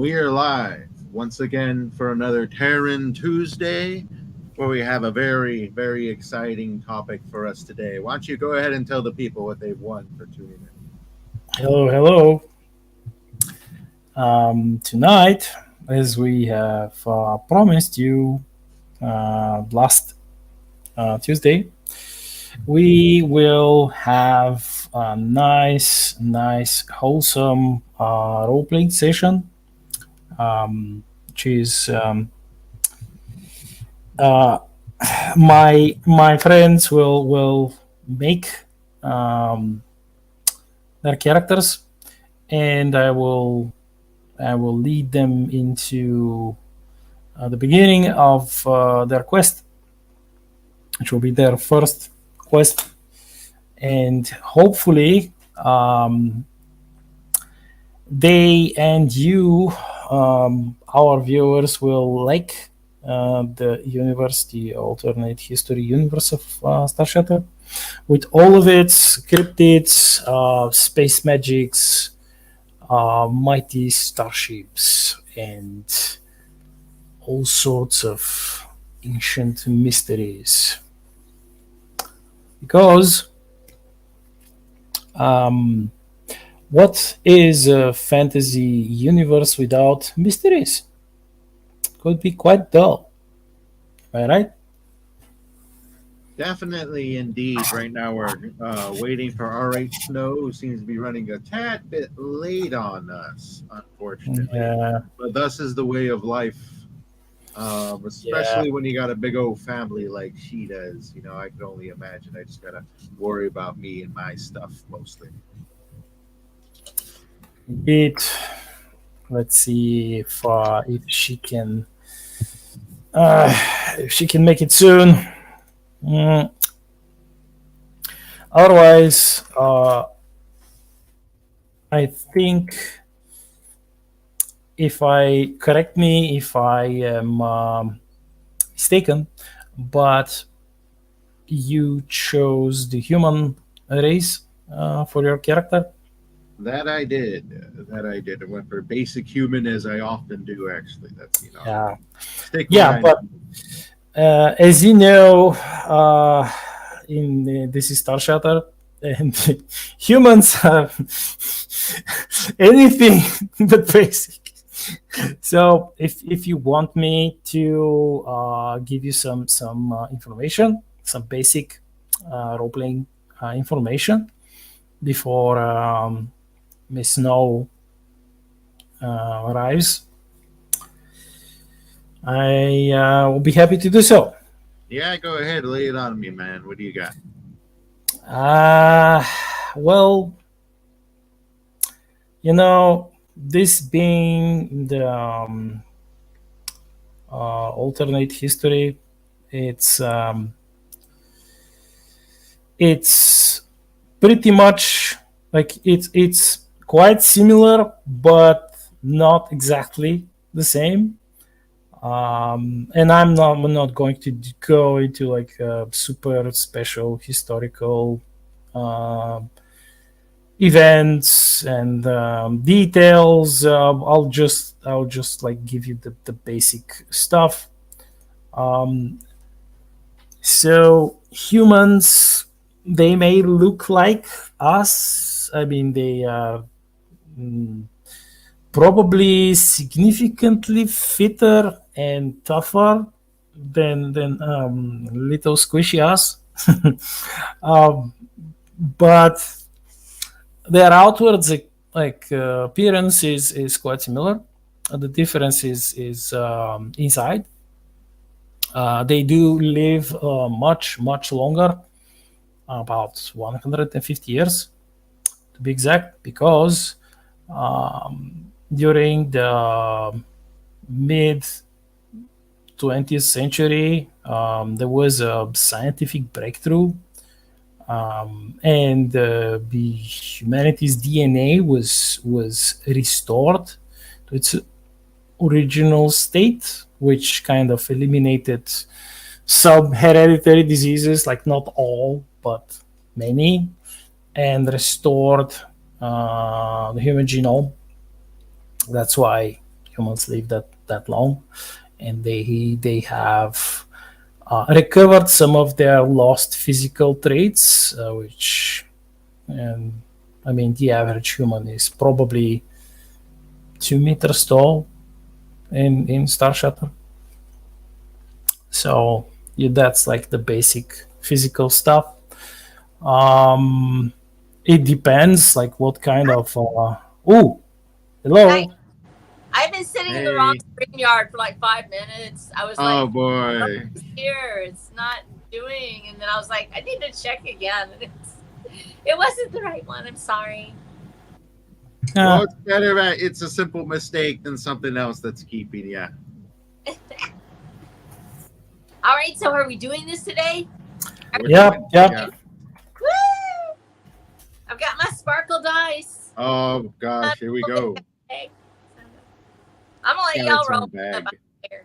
we are live once again for another Terran Tuesday, where we have a very, very exciting topic for us today. Why don't you go ahead and tell the people what they've won for tuning in? Hello, hello. Tonight, as we have promised you last Tuesday, we will have a nice, wholesome role playing session, which is uh, my friends will make um, their characters, and I will lead them into the beginning of their quest, which will be their first quest, and hopefully they and you, our viewers, will like the universe, the alternate history universe of Star Shattered, with all of its cryptids, space magics, mighty starships, and all sorts of ancient mysteries. Because um, what is a fantasy universe without mysteries? Could be quite dull. Am I right? Definitely, indeed. Right now, we're waiting for RH Snow, who seems to be running a tad bit late on us, unfortunately. Yeah, But thus is the way of life. yeah. Especially when you got a big old family like she does. I can only imagine. I just gotta worry about me and my stuff mostly. It. Let's see uh, if she can make it soon. Mm, Otherwise, I think, if I correct me if I am mistaken, but you chose the human race for your character. That I did. That I did. I went for basic human, as I often do. Actually, that's Yeah, stick with what yeah, I but know. as you know, in this is Star Shatter, and humans are anything but basic. So if you want me to give you some information, some basic role playing information before Miss Snow arrives, I will be happy to do so. Yeah, go ahead, lay it on me, man. What do you got? Uh, well, this being the alternate history, it's um, it's pretty much like it's quite similar, but not exactly the same. And I'm not going to go into like super special historical um events and details. I'll just like give you the basic stuff. Um, so humans, they may look like us. I mean, they are mm, probably significantly fitter and tougher than little squishy us. um, but their outwards appearance is quite similar. The difference is inside. They do live much longer, about 150 years to be exact, because during the mid 20th century, there was a scientific breakthrough, and the humanity's DNA was restored to its original state, which kind of eliminated some hereditary diseases, like not all, but many, and restored the human genome. That's why humans live that long, and they have recovered some of their lost physical traits, which, and I mean, the average human is probably 2 meters tall in Star Shutter. So yeah, that's like the basic physical stuff. Um, it depends, like what kind of. Oh, Hi. hello. I've been sitting in the wrong Hey. screen yard for like 5 minutes. I was Oh like, "Oh, boy. it's here. It's not doing." And then I was like, I need to check again. And it wasn't the right one. I'm sorry. Well, Uh, it's better that it's a simple mistake than something else that's keeping you. All right. So are we doing this today? yep, yep. Yeah. Woo! I've got my sparkle dice. Oh gosh, here we go. Okay. I'm gonna let Got y'all its roll own bag. here.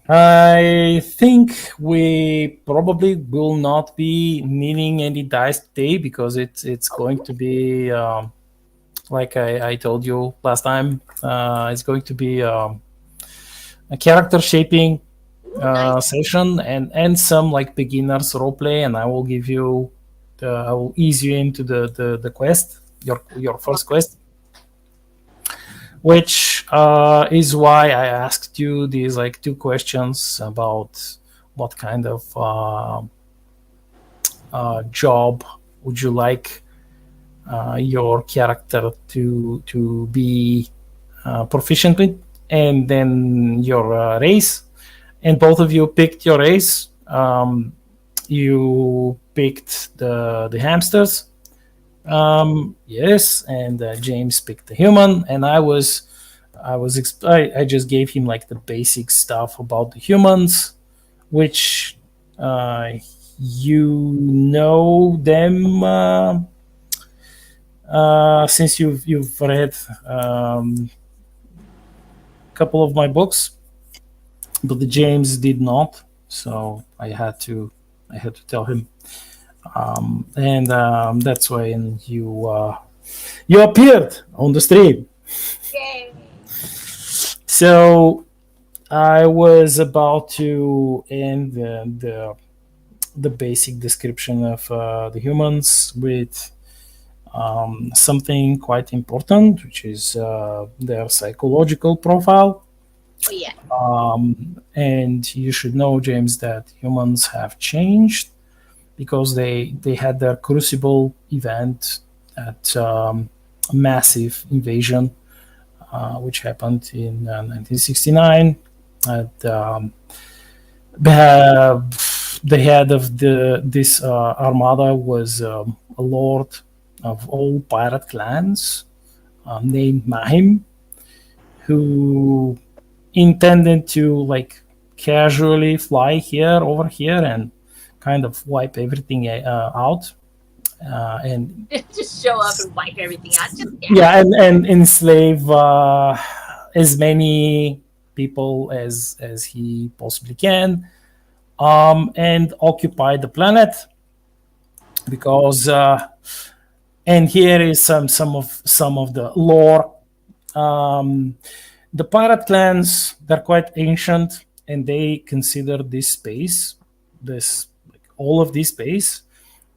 I think we probably will not be needing any dice today because it's going to be like I told you last time. It's going to be a character shaping Ooh, nice. session and some like beginners roleplay, and I will give you I will ease you into the quest, your first quest, which is why I asked you these like two questions about what kind of job would you like your character to be proficient with, and then your race. And both of you picked your race. You picked the hamsters. Yes, and James picked the human, and I just gave him like the basic stuff about the humans, which uh, you know them since you've read a couple of my books, but the James did not, so I had to tell him, and that's why you appeared on the stream. Yay. So I was about to end the basic description of the humans with something quite important, which is their psychological profile. Oh yeah. And you should know, James, that humans have changed because they had their crucible event at a massive invasion, which happened in 1969. And the head of this armada was a lord of all pirate clans named Mahim, who intended to like casually fly over here and kind of wipe everything out, and Just show up and wipe everything out. Just yeah, and enslave as many people as he possibly can, and occupy the planet because and here is some of the lore. The pirate clans, they're quite ancient, and they consider this space, this like all of this space,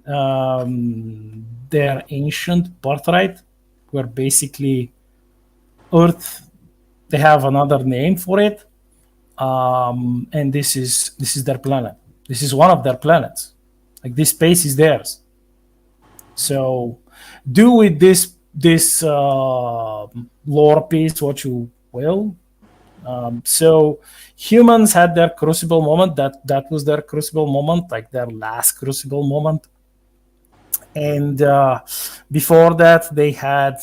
their ancient birthright, where basically Earth, they have another name for it, and this is their planet. This is one of their planets. Like this space is theirs. So do with this lore piece what you will. So humans had their crucible moment. That was their crucible moment, like their last crucible moment. And before that, they had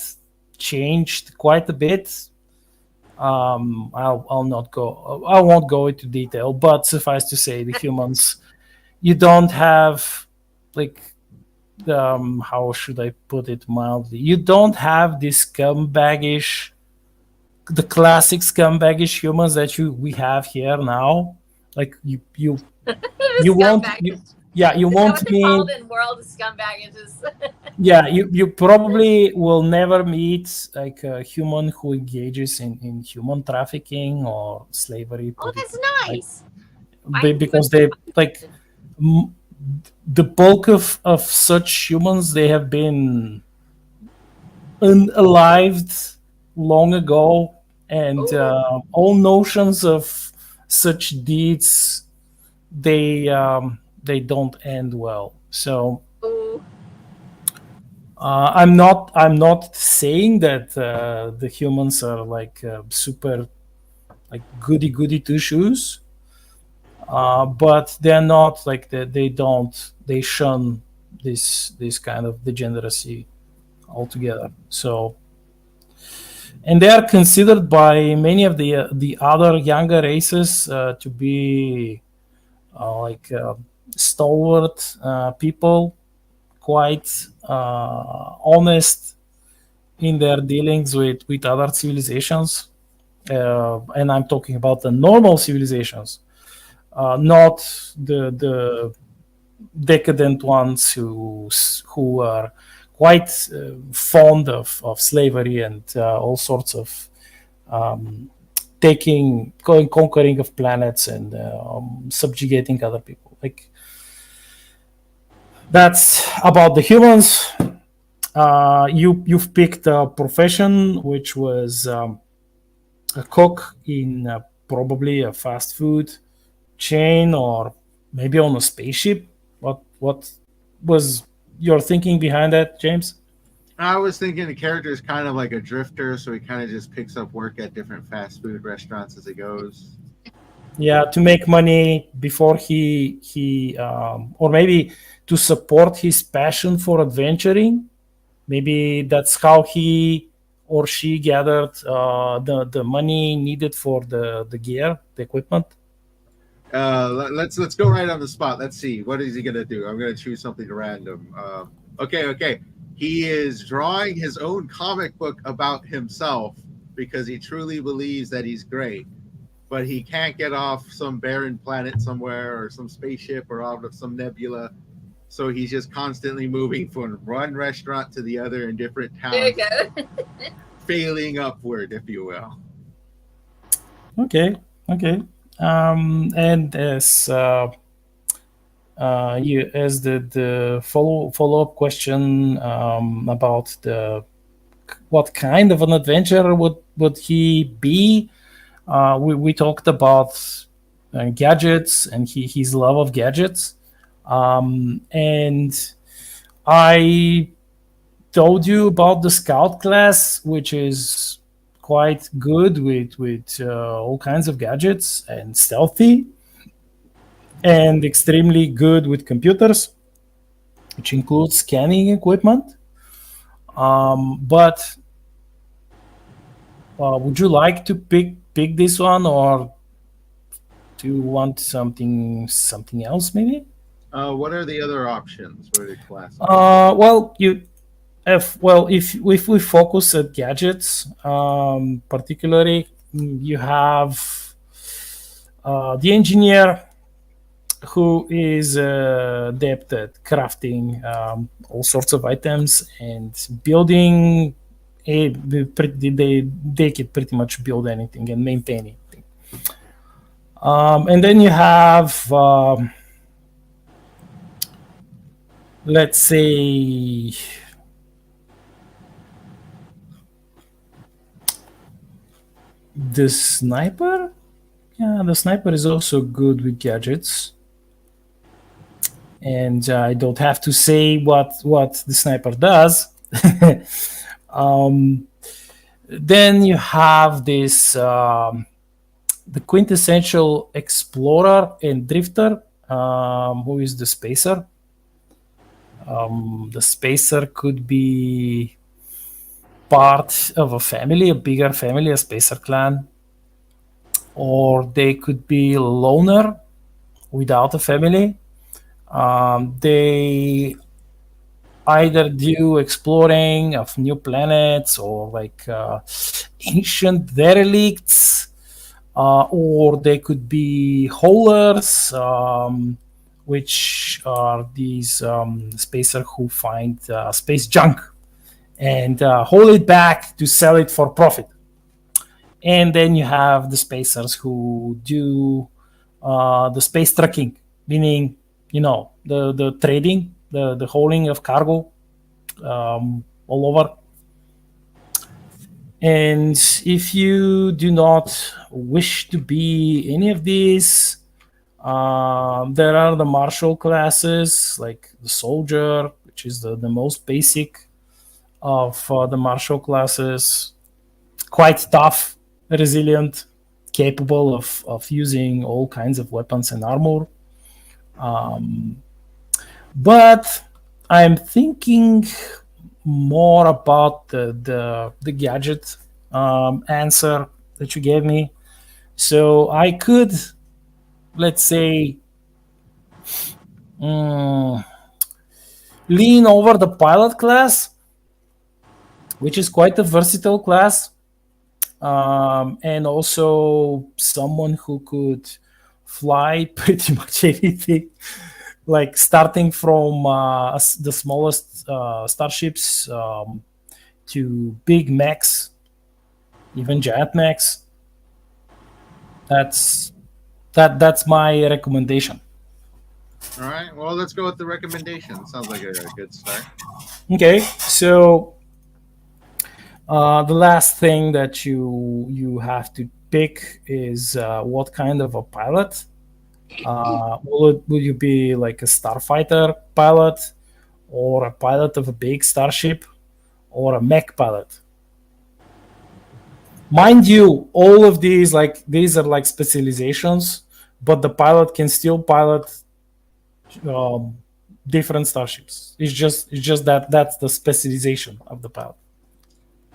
changed quite a bit. I'll not go. I won't go into detail, but suffice to say, the humans, you don't have like how should I put it mildly? You don't have this scumbaggish, the classic scumbaggish humans that we have here now. Like you the won't scumbag. Yeah, you Is that won't what they're meet. called in World of Scumbag? It's just Yeah, you probably will never meet like a human who engages in human trafficking or slavery, oh, that's like nice. I because they like m- the bulk of such humans, they have been unalived long ago, and oh, all notions of such deeds, they don't end well. So oh, I'm not saying that the humans are like super like goody two shoes, but they're not like they shun this kind of degeneracy altogether. So, and they are considered by many of the other younger races to be like stalwart people, quite honest in their dealings with other civilizations. And I'm talking about the normal civilizations, not the decadent ones who are quite fond of slavery and all sorts of um, conquering of planets and subjugating other people. Like that's about the humans. You've picked a profession which was a cook in probably a fast food chain or maybe on a spaceship. What was your thinking behind that, James? I was thinking the character is kind of like a drifter, so he kind of just picks up work at different fast food restaurants as he goes. Yeah, to make money before he or maybe to support his passion for adventuring. Maybe that's how he or she gathered the money needed for the gear, the equipment. Let's go right on the spot. Let's see, what is he gonna do? I'm gonna choose something random. Okay. He is drawing his own comic book about himself because he truly believes that he's great, but he can't get off some barren planet somewhere or some spaceship or out of some nebula. So he's just constantly moving from one restaurant to the other in different there you towns, go. failing upward, if you will. Okay. And as the follow up question about the what kind of an adventurer would he be? We talked about gadgets and his love of gadgets, and I told you about the scout class, which is quite good with all kinds of gadgets and stealthy, and extremely good with computers, which includes scanning equipment. But would you like to pick this one, or do you want something else maybe? What are the other options? What are the classes? Well, if we focus at gadgets, particularly, you have the engineer who is adept at crafting all sorts of items and building. They can pretty much build anything and maintain anything. And then you have, let's say, the sniper. Yeah, the sniper is also good with gadgets. And I don't have to say what the sniper does. um, then you have this the quintessential explorer and drifter, who is the spacer. The spacer could be part of a family, a bigger family, a spacer clan, or they could be a loner without a family. They either do exploring of new planets or like ancient derelicts, or they could be haulers, which are these spacer who find space junk and hold it back to sell it for profit. And then you have the spacers who do the space trucking, meaning the trading, the hauling of cargo all over. And if you do not wish to be any of these, there are the martial classes, like the soldier, which is the most basic of the martial classes. Quite tough, resilient, capable of using all kinds of weapons and armor. But I'm thinking more about the gadget answer that you gave me. So I could, let's say, lean over the pilot class, which is quite a versatile class, and also someone who could fly pretty much anything, like starting from the smallest starships to big mechs, even giant mechs. That's my recommendation. All right. Well, let's go with the recommendation. Sounds like a good start. Okay, so the last thing that you have to pick is what kind of a pilot. Will you be like a starfighter pilot, or a pilot of a big starship, or a mech pilot? Mind you, all of these are like specializations, but the pilot can still pilot different starships. It's just that's the specialization of the pilot.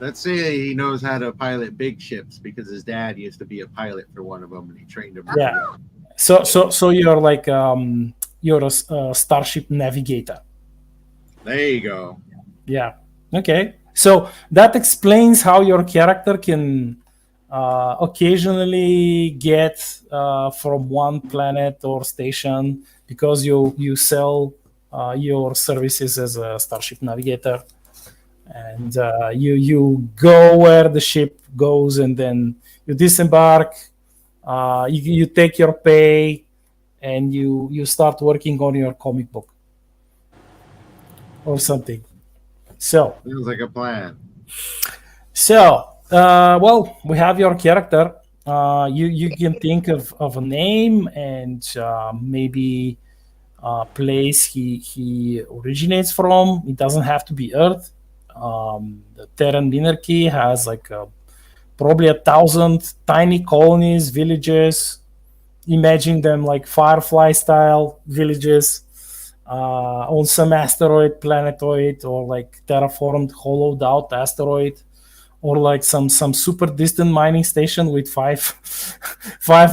Let's say he knows how to pilot big ships because his dad used to be a pilot for one of them and he trained him. Yeah. So you're like you're a starship navigator. There you go. Yeah. Okay. So that explains how your character can occasionally get from one planet or station, because you sell your services as a starship navigator, and you go where the ship goes, and then you disembark. You take your pay, and you start working on your comic book or something. So Sounds like a plan. Well, we have your character. You can think of a name and maybe a place he originates from. It doesn't have to be Earth. The Terran monarchy has like probably 1,000 tiny colonies, villages. Imagine them like Firefly style villages on some asteroid, planetoid, or like terraformed, hollowed out asteroid, or like some super distant mining station with five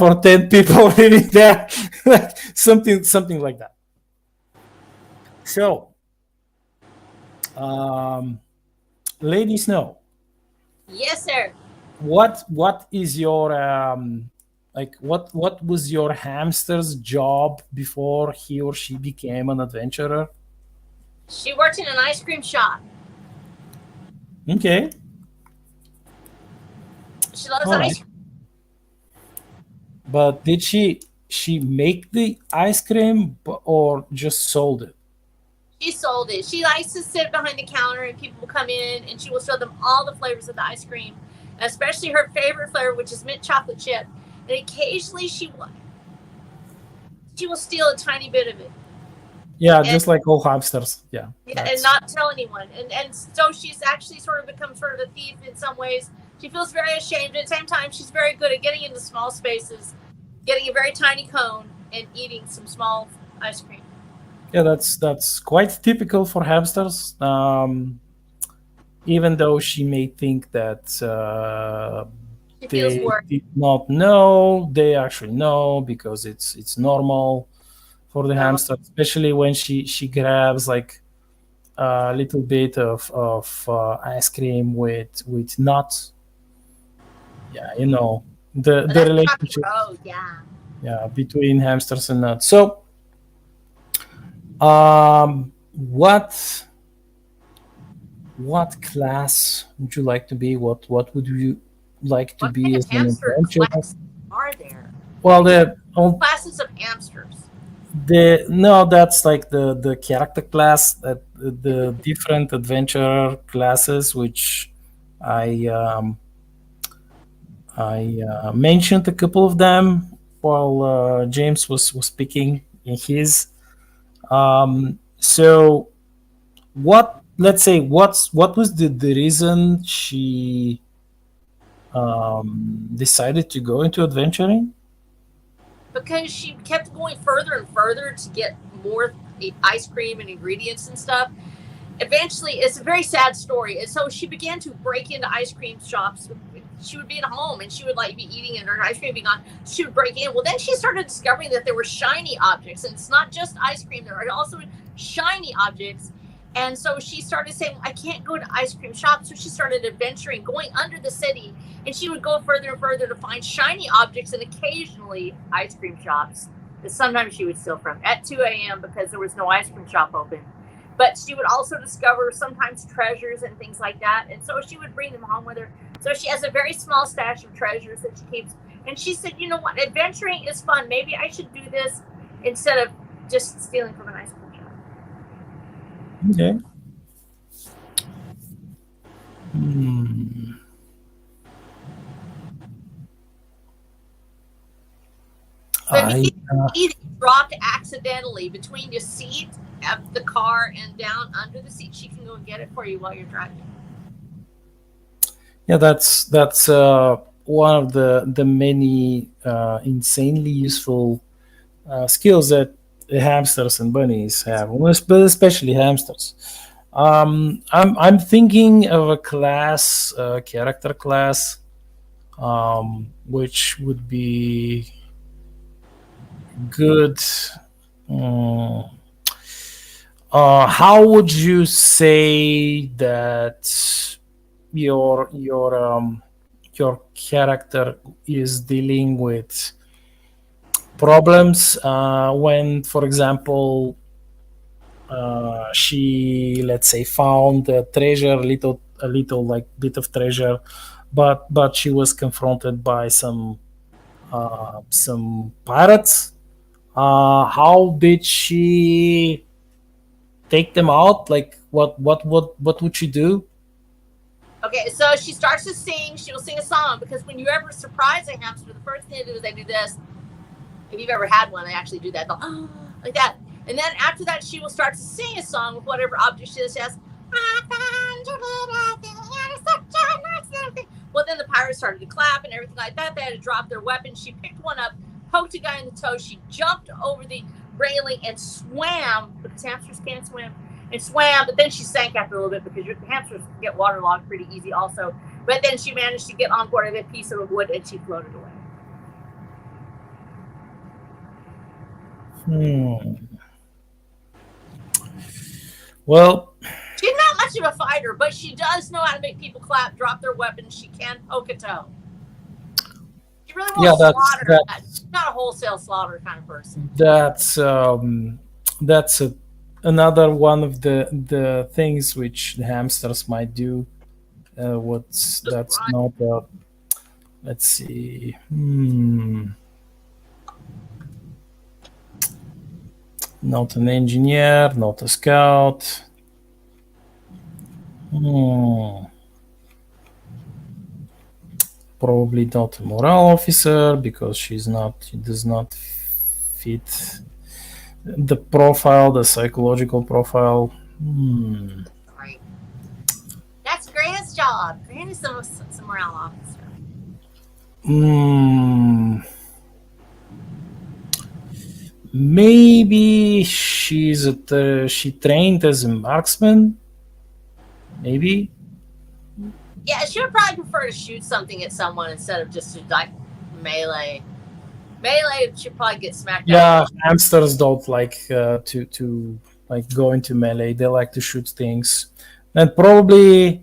or 10 people living there, something like that. So, Lady Snow, Yes, sir. what is your what was your hamster's job before he or she became an adventurer? She worked in an ice cream shop. Okay. She loves All right. ice cream. But did she make the ice cream or just sold it? She sold it. She likes to sit behind the counter and people will come in and she will show them all the flavors of the ice cream, especially her favorite flavor, which is mint chocolate chip. And occasionally she will steal a tiny bit of it. Yeah, just like all hamsters. Yeah. And not tell anyone. And so she's actually sort of become sort of a thief in some ways. She feels very ashamed. At the same time, she's very good at getting into small spaces, getting a very tiny cone, and eating some small ice cream. Yeah, that's quite typical for hamsters. Even though she may think that they did not know, they actually know, because it's normal for the hamster, especially when she grabs like a little bit of ice cream with nuts. Yeah, the relationship. Oh yeah. Yeah, between hamsters and nuts. So What class would you like to be? What would you like to What be kind of as an hamster adventurer? classes are there? Well, Classes of hamsters. the no, that's like the character class, that the different adventure classes, which I mentioned a couple of them while James was speaking in his. So what? Let's say what was the reason she decided to go into adventuring? Because she kept going further and further to get more ice cream and ingredients and stuff. Eventually, it's a very sad story. And so she began to break into ice cream shops. She would be at home and she would like be eating and her ice cream being on. She would break in. Well, then she started discovering that there were shiny objects, and it's not just ice cream. There are also shiny objects. And so she started saying, I can't go to ice cream shops. So she started adventuring, going under the city, and she would go further and further to find shiny objects and occasionally ice cream shops that sometimes she would steal from at 2 a.m. because there was no ice cream shop open. But she would also discover sometimes treasures and things like that. And so she would bring them home with her. So she has a very small stash of treasures that she keeps. And she said, you know what? Adventuring is fun. Maybe I should do this instead of just stealing from an ice cream shop. Okay. But he dropped accidentally between your seat of the car and down under the seat. She can go and get it for you while you're driving. Yeah, that's one of the many insanely useful skills that hamsters and bunnies have, but especially hamsters. I'm thinking of a class, character class, which would be good. How would you say that your character is dealing with problems when, for example, she, let's say, found a treasure, a little like bit of treasure, but she was confronted by some pirates. How did she take them out? Like what would she do? Okay, so she starts to sing. She will sing a song, because when you ever surprise a hamster, the first thing they do is they do this. If you've ever had one, they actually do that. They'll, oh, like that. And then after that, she will start to sing a song with whatever object she has. Well, then the pirates started to clap and everything like that. They had to drop their weapons. She picked one up, poked a guy in the toe. She jumped over the railing and swam, because hamsters can't swim, and swam. But then she sank after a little bit, because your hamsters get waterlogged pretty easy also. But then she managed to get on board of a piece of wood and she floated away. Well, she's not much of a fighter, but she does know how to make people clap, drop their weapons. She can poke a toe. She really won't slaughter. She's not a wholesale slaughter kind of person. That's another one of the things which the hamsters might do. That's not a, let's see. Not an engineer, not a scout. Probably not a morale officer, because she does not fit the profile, the psychological profile. Right. That's Grant's job. Grant is some morale officer. Maybe she trained as a marksman. Maybe. Yeah, she would probably prefer to shoot something at someone instead of just to like melee. Melee should probably get smacked out. Yeah, hamsters don't like to like go into melee. They like to shoot things, and probably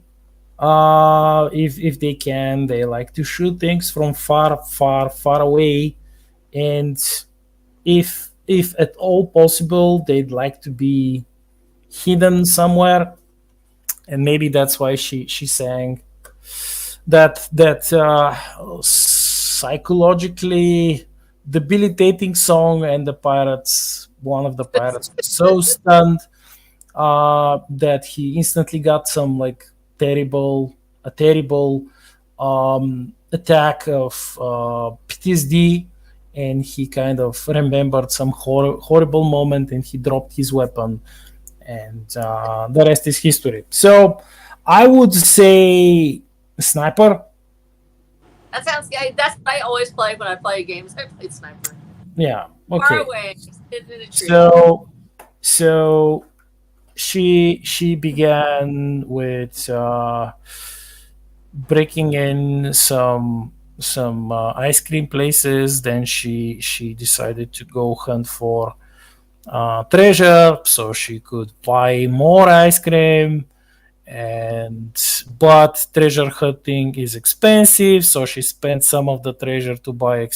if they can, they like to shoot things from far away. And if if at all possible, they'd like to be hidden somewhere, and maybe that's why she sang that psychologically debilitating song, and the pirates, one of the pirates, was so stunned that he instantly got some like terrible attack of PTSD, and he kind of remembered some horrible moment, and he dropped his weapon, and the rest is history. So I would say sniper. That sounds good. That's what I always play when I play games. I play sniper. Yeah. Far Okay. away, hidden in a tree. So she began with breaking in some ice cream places. Then she decided to go hunt for treasure so she could buy more ice cream. And but treasure hunting is expensive, so she spent some of the treasure to buy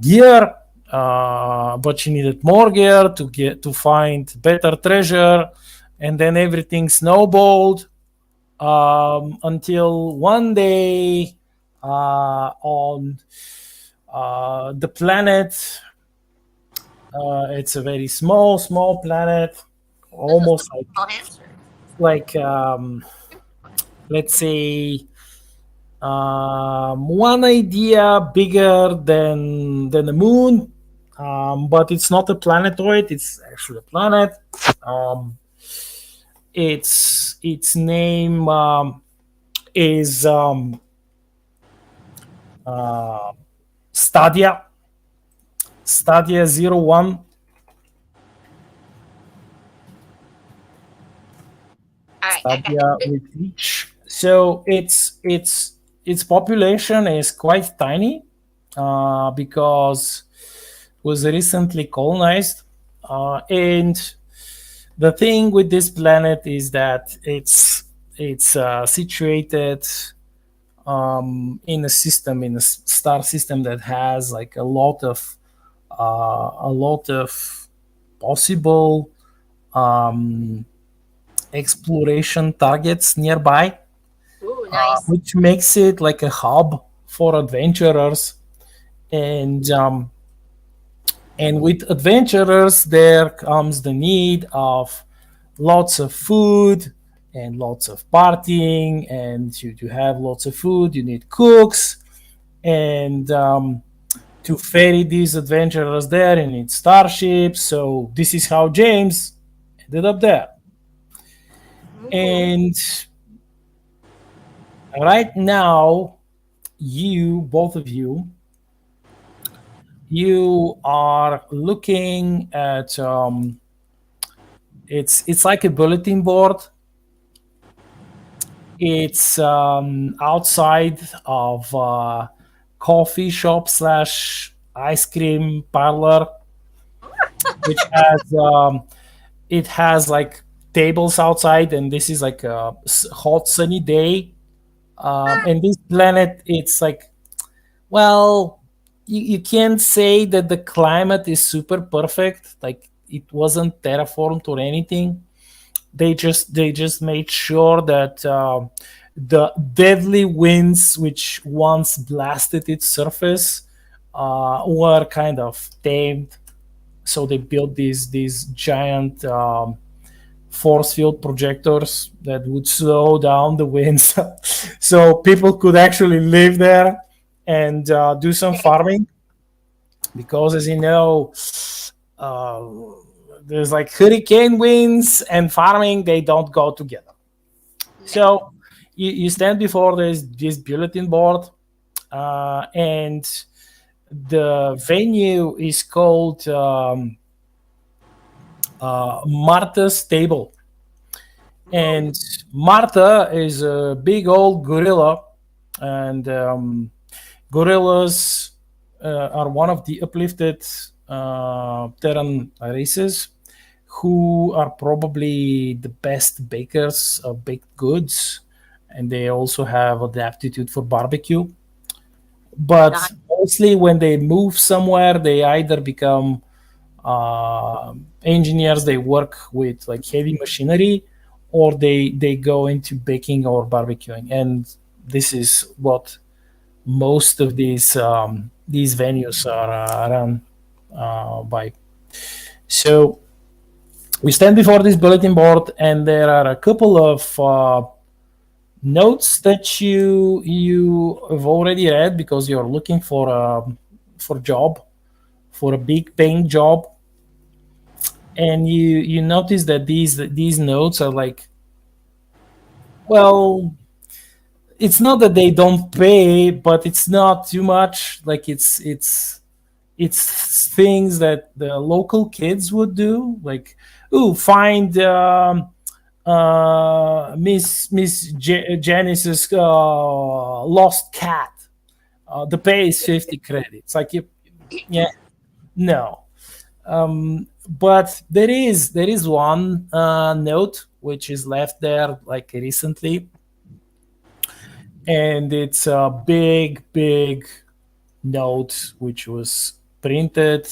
gear. But she needed more gear to find better treasure, and then everything snowballed until one day on the planet. It's a very small planet, almost Small hamster. like let's say one idea bigger than the moon, but it's not a planetoid. It's actually a planet. Its name is Stadia. Stadia 01. All right, I Stadia got it. with each. So its population is quite tiny because it was recently colonized, and the thing with this planet is that it's situated in a star system that has like a lot of possible exploration targets nearby, Ooh, nice. which makes it like a hub for adventurers. And with adventurers, there comes the need of lots of food and lots of partying. And to have lots of food, you need cooks. And to ferry these adventurers there, you need starships. So this is how James ended up there. And right now, both of you, you are looking at it's like a bulletin board. It's outside of coffee shop slash ice cream parlor, which has it has like tables outside, and this is like a hot sunny day. And this planet, it's like, well, you can't say that the climate is super perfect. Like it wasn't terraformed or anything. They just made sure that the deadly winds which once blasted its surface were kind of tamed. So they built these giant force field projectors that would slow down the winds, so people could actually live there and do some farming. Because, as you know, uh, there's like hurricane winds and farming; they don't go together. So you stand before this bulletin board, and the venue is called Martha's Table. And Martha is a big old gorilla, and gorillas are one of the uplifted Terran races who are probably the best bakers of baked goods, and they also have the aptitude for barbecue. But Nice. mostly when they move somewhere, they either become engineers. They work with like heavy machinery, or they go into baking or barbecuing. And this is what most of these venues are run by. So we stand before this bulletin board, and there are a couple of notes that you have already read because you're looking for a job, for a big paying job, and you notice that these notes are like, well, it's not that they don't pay, but it's not too much. Like it's things that the local kids would do, like, ooh, find Miss Janice's lost cat. The pay is 50 credits. Like, yeah, no. But there is one note which is left there like recently, and it's a big note which was printed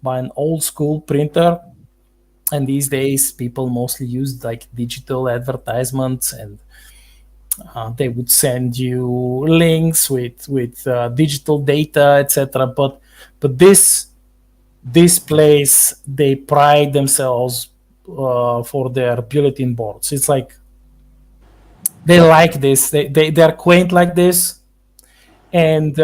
by an old school printer. And these days people mostly use like digital advertisements, and they would send you links with digital data, etc. But this place, they pride themselves for their bulletin boards. It's like they like this. They're quaint like this. And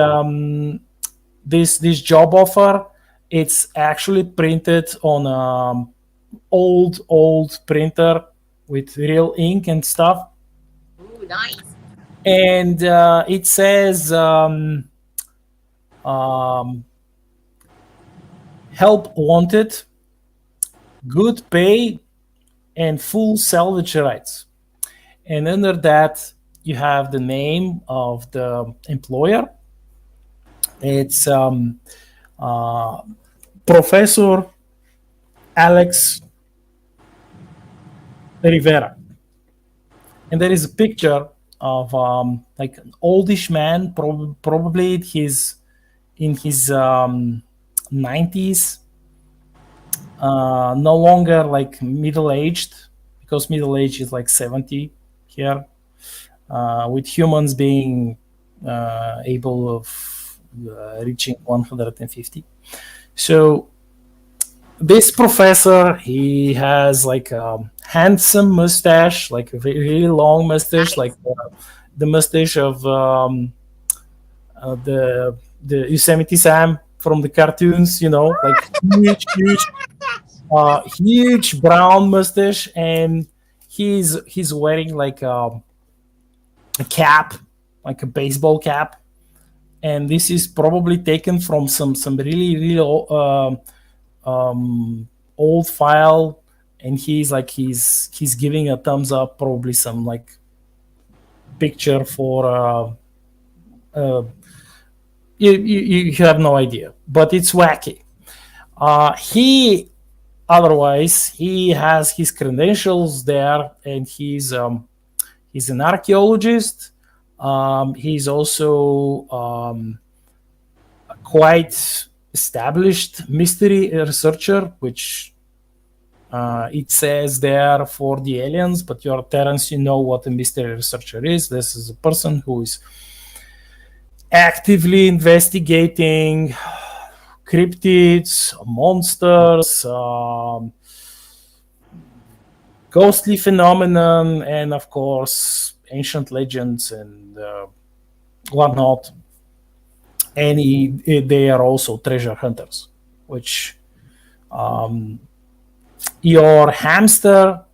this job offer, it's actually printed on old printer with real ink and stuff. Ooh, nice. And it says help wanted, good pay, and full salvage rights. And under that, you have the name of the employer. It's Professor Alex Rivera. And there is a picture of like an oldish man, probably in his 90s, no longer like middle-aged, because middle-aged is like 70 here, with humans being able of reaching 150. So this professor, he has like a handsome mustache, like a really long mustache, like the mustache of the Yosemite Sam from the cartoons, like huge brown mustache, and he's wearing like a cap, like a baseball cap, and this is probably taken from some really old file, and he's giving a thumbs up, probably some like picture for you have no idea, but it's wacky. He has his credentials there, and he's an archaeologist. He's also quite established mystery researcher, which it says there for the aliens, but you're Terrans, you know what a mystery researcher is. This is a person who is actively investigating cryptids, monsters, ghostly phenomenon, and of course ancient legends and whatnot. And they are also treasure hunters, which your hamster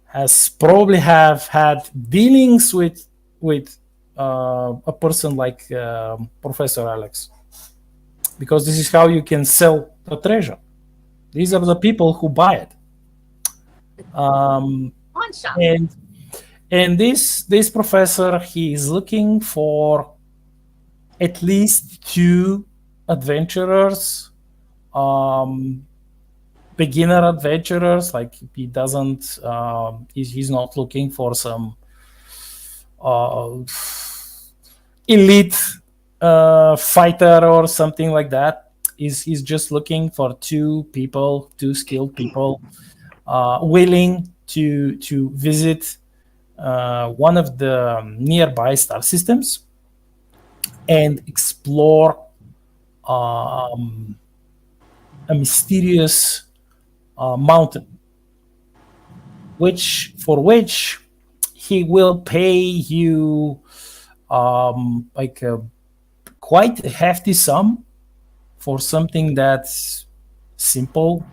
has probably have had dealings with a person like Professor Alex, because this is how you can sell the treasure. These are the people who buy it. One shot. And this professor, he is looking for at least 2 adventurers, beginner adventurers. Like, he doesn't he's not looking for some elite fighter or something like that. He's just looking for two skilled people, willing to visit one of the nearby star systems and explore a mysterious mountain, which he will pay you like a quite a hefty sum for something that's simple.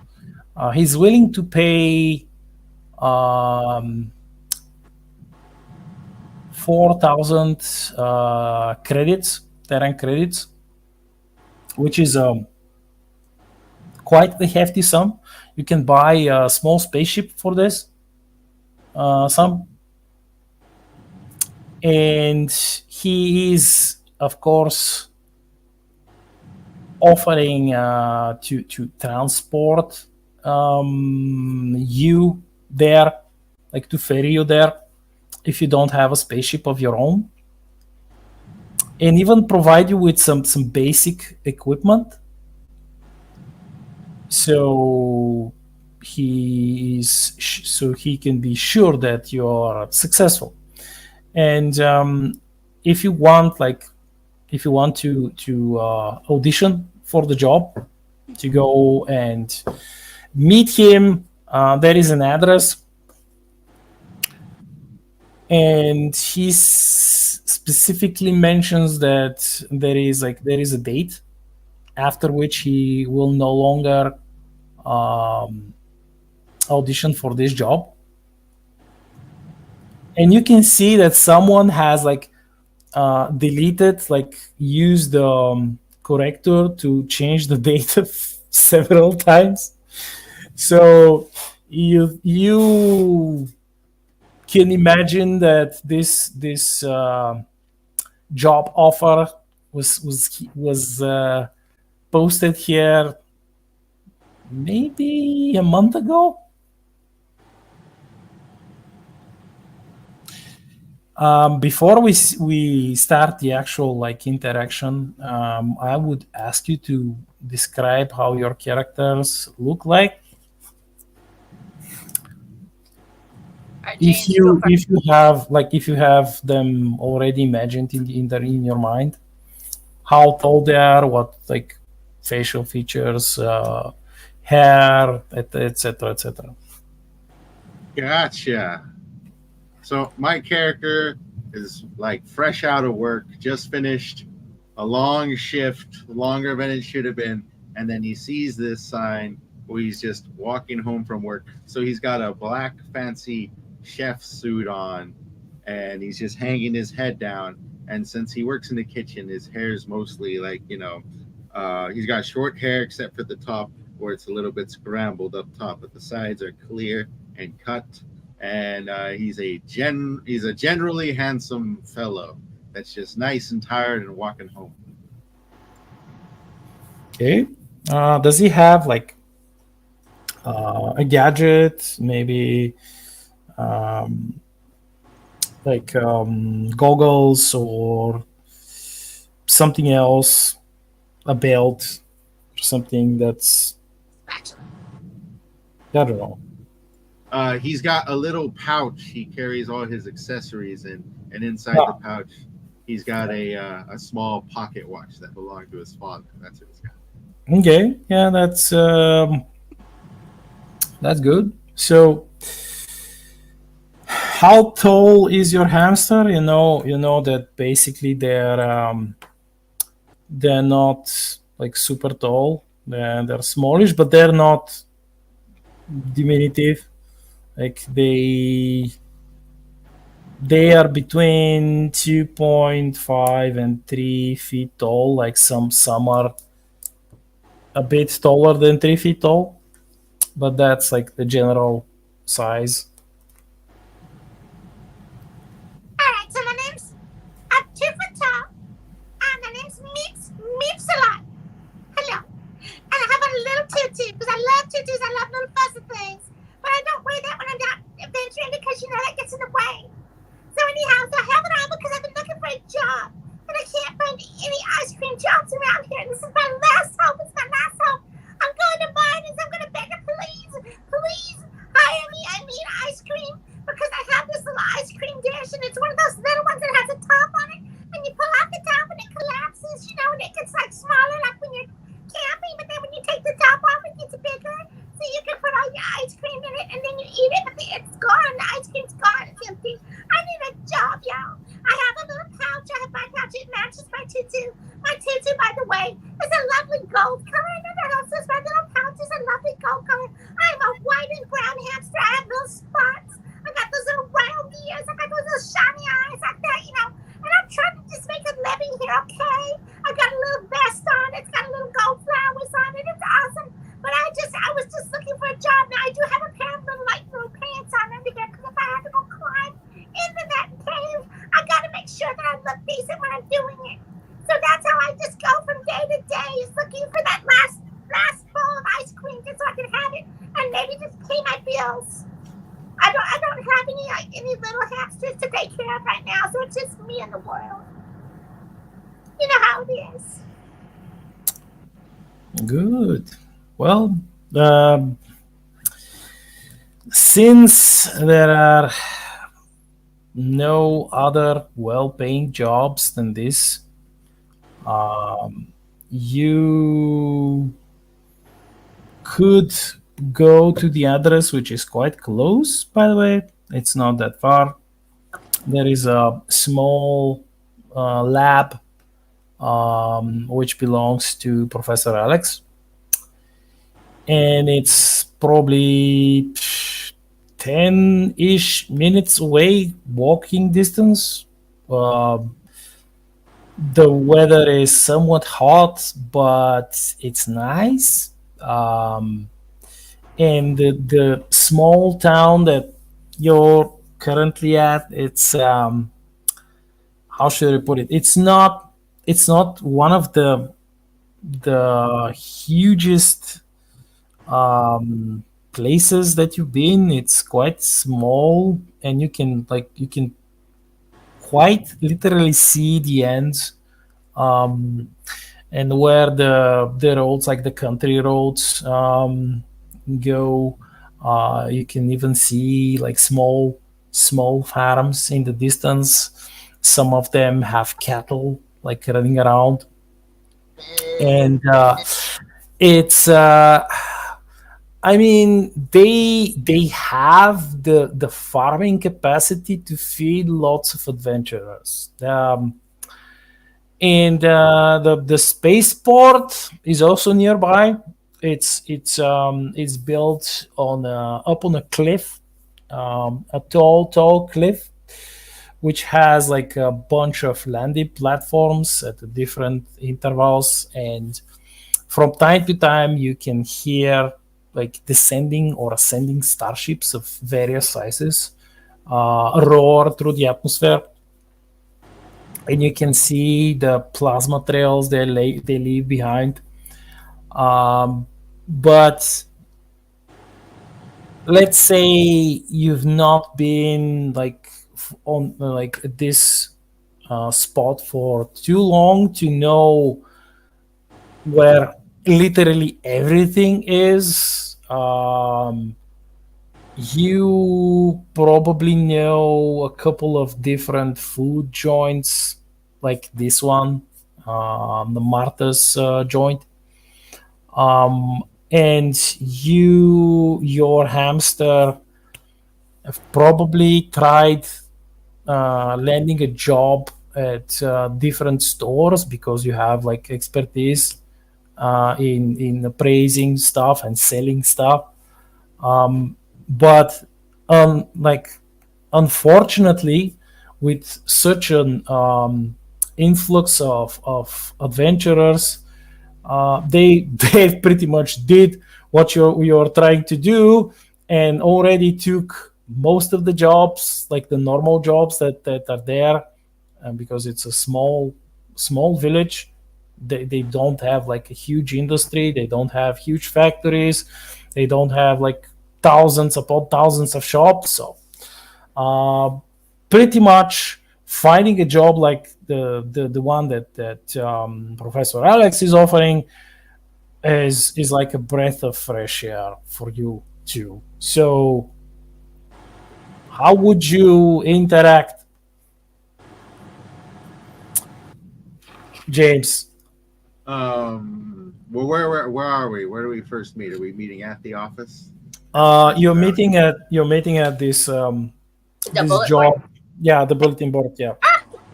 He's willing to pay 4,000 credits, Terran credits, which is quite a hefty sum. You can buy a small spaceship for this sum. And he is, of course, offering to transport you there, like to ferry you there if you don't have a spaceship of your own, and even provide you with some basic equipment, so he can be sure that you're successful. And if you want to audition for the job, to go and meet him, there is an address, and he specifically mentions that there is a date after which he will no longer audition for this job. And you can see that someone has used the corrector to change the date several times. So you can imagine that this job offer was posted here maybe a month ago. Before we start the actual interaction, I would ask you to describe how your characters look like. Right, If you have them already imagined in your mind, how tall they are, what facial features, hair, etc., etc. Gotcha. So my character is fresh out of work, just finished a long shift, longer than it should have been, and then he sees this sign where he's just walking home from work. So he's got a black fancy chef suit on, and he's just hanging his head down. And since he works in the kitchen, his hair is mostly he's got short hair except for the top where it's a little bit scrambled up top, but the sides are clear and cut. And he's a generally handsome fellow that's just nice and tired and walking home. Okay. Does he have a gadget, maybe goggles or something else, a belt or something that's, I don't know. He's got a little pouch he carries all his accessories in, and inside the pouch he's got a small pocket watch that belonged to his father. That's what he's got. Okay, yeah, that's good. So how tall is your hamster? You know that basically they're not super tall. They're smallish, but they're not diminutive. They are between 2.5 and 3 feet tall. Some are a bit taller than 3 feet tall, but that's the general size. All right, so I'm 2 foot tall, and my name's Meeps a lot. Hello. And I have a little tutu, because I love tutus, I love little fuzzy things. But I don't wear that when I'm out adventuring because, that gets in the way. So anyhow, I have it on because I've been looking for a job, and I can't find any way is a lovely gold color, and then there also is my little pouch is a lovely gold color. I'm a white and brown hamster. I have little spots. I got those little round ears. I got those little shiny eyes like that, you know. And I'm trying to just make a living here, okay? I got a little vest on. It's got a little gold flowers on it. It's awesome. But I was just looking for a job. Now I do have a pair of little pants on under here because if I had to go climb into that cave, I got to make sure that I look decent when I'm doing it. So that's how I just go from day to day, is looking for that last bowl of ice cream just so I can have it and maybe just pay my bills. I don't have any little hamsters to take care of right now, so it's just me in the world. You know how it is. Good. Well, since there are no other well-paying jobs than this, you could go to the address, which is quite close, by the way. It's not that far. There is a small lab which belongs to Professor Alex. And it's probably 10-ish minutes away, walking distance. The weather is somewhat hot, but it's nice. And the small town that you're currently at, it's how should I put it? It's not one of the hugest places that you've been. It's quite small, and you can quite literally see the end, and where the roads, like the country roads, go. You can even see like small farms in the distance. Some of them have cattle like running around, and it's I mean, they have the farming capacity to feed lots of adventurers. And the spaceport is also nearby. It's built up on a cliff, a tall cliff, which has like a bunch of landing platforms at different intervals, and from time to time you can hear like descending or ascending starships of various sizes roar through the atmosphere, and you can see the plasma trails they leave behind. But let's say you've not been like on like this spot for too long to know where literally everything is. You probably know a couple of different food joints, like this one, the Martha's joint. And your hamster have probably tried landing a job at different stores because you have like expertise in appraising stuff and selling stuff. But like unfortunately, with such an influx of adventurers, they pretty much did what you're trying to do, and already took most of the jobs, like the normal jobs that are there, because it's a small village. They don't have like a huge industry. They don't have huge factories. They don't have like thousands upon thousands of shops. So pretty much finding a job like the one that Professor Alex is offering is like a breath of fresh air for you too. So how would you interact, James? Well, where are we? Where do we first meet? Are we meeting at the office? You're meeting at this The this bullet job. board. Yeah, the bulletin board. Yeah. Hey, I need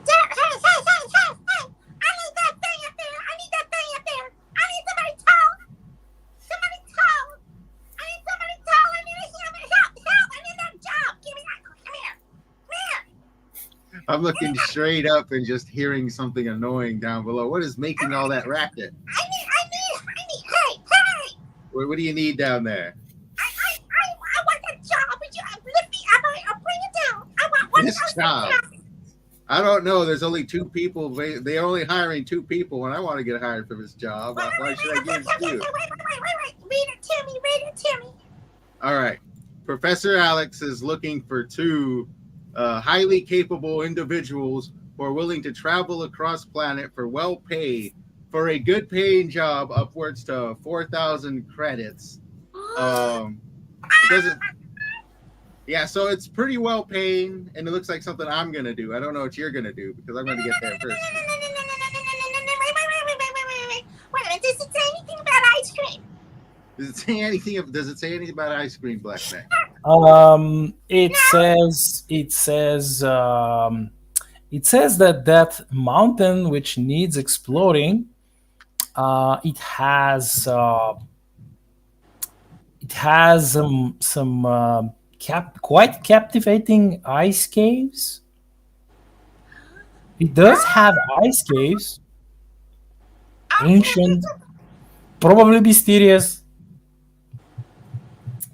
that thing up there. I need that thing I'm looking straight up and just hearing something annoying down below. What is making all that racket? I need, hey! What do you need down there? I want that job. Would you lift me up? I'll bring it down. I want one This of those job. I don't know. There's only 2 people. They're only hiring 2 people, and I want to get hired for this job. Why should I give it to you? Wait. Read it to me. All right. Professor Alex is looking for 2 highly capable individuals who are willing to travel across planet for for a good paying job upwards to 4,000 credits. It doesn't. Yeah, so it's pretty well paying, and it looks like something I'm gonna do. I don't know what you're gonna do because I'm gonna get there first. Wait a minute. Does it say anything about ice cream? Does it say anything? Does it say anything about ice cream, Black Man? It says that mountain which needs exploring. It has some quite captivating ice caves. It does have ice caves, ancient, probably mysterious.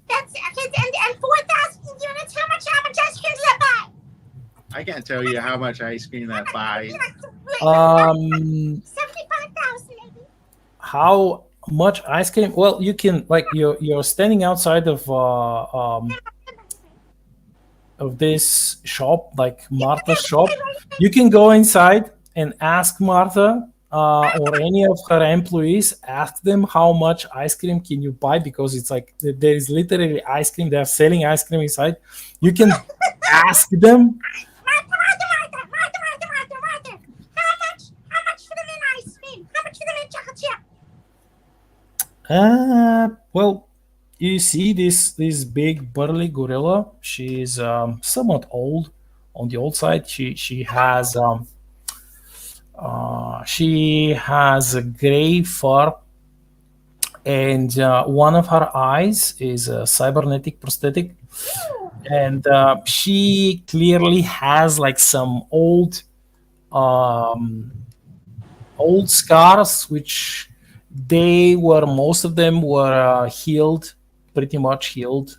That's and 4,000 units. How much ice cream does that buy? I can't tell you how much ice cream that buys. 75,000 maybe. How much ice cream? Well, you can you're standing outside of this shop, like Martha's shop. You can go inside and ask Martha or any of her employees. Ask them how much ice cream can you buy, because it's like there is literally ice cream. They're selling ice cream inside. You can ask them. Martha. How much for the mint ice cream? How much for the mint chocolate chip? Well, you see this big burly gorilla. She's somewhat old, on the old side. She has a gray fur, and one of her eyes is a cybernetic prosthetic, and she clearly has like some old scars, which most of them were healed, pretty much healed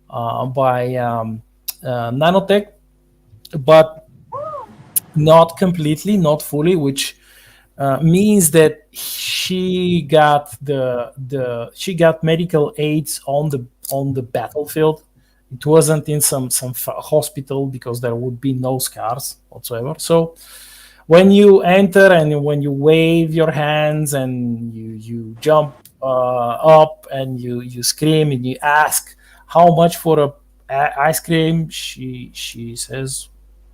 by nanotech, but not completely, not fully, which means that she got medical aids on the battlefield. It wasn't in some hospital, because there would be no scars whatsoever. So when you enter and when you wave your hands and you jump up and you scream and you ask how much for a ice cream, she says,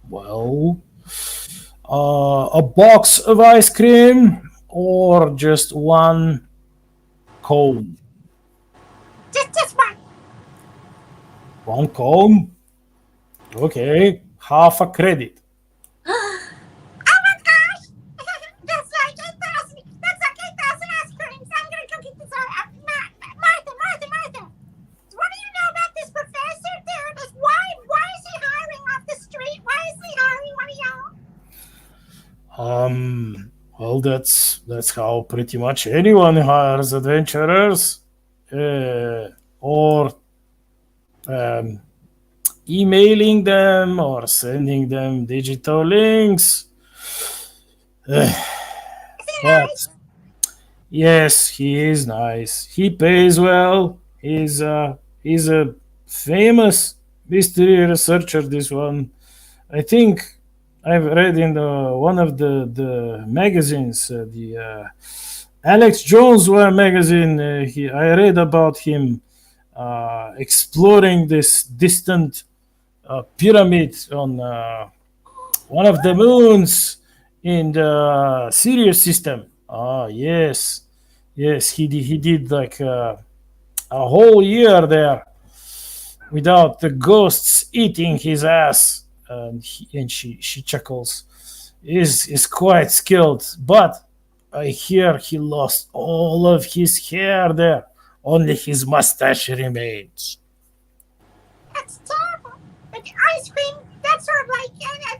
well, a box of ice cream or just one cone. Just one. One cone? Okay, half a credit. Oh my gosh! That's like 8,000. That's like 8,000 ice creams. I'm gonna go get this. Martha. What do you know about this professor there? Why is he hiring off the street? Why is he hiring one of y'all? Well, that's how pretty much anyone hires adventurers, or emailing them or sending them digital links. But yes, he is nice. He pays well. He's a famous mystery researcher. This one, I think, I've read in one of the magazines, the Alex Jones magazine. I read about him exploring this distant pyramid on one of the moons in the Sirius system. Yes, he did like a whole year there without the ghosts eating his ass. And she chuckles. Is quite skilled, but I hear he lost all of his hair there. Only his mustache remains. That's terrible. But ice cream, that's sort of like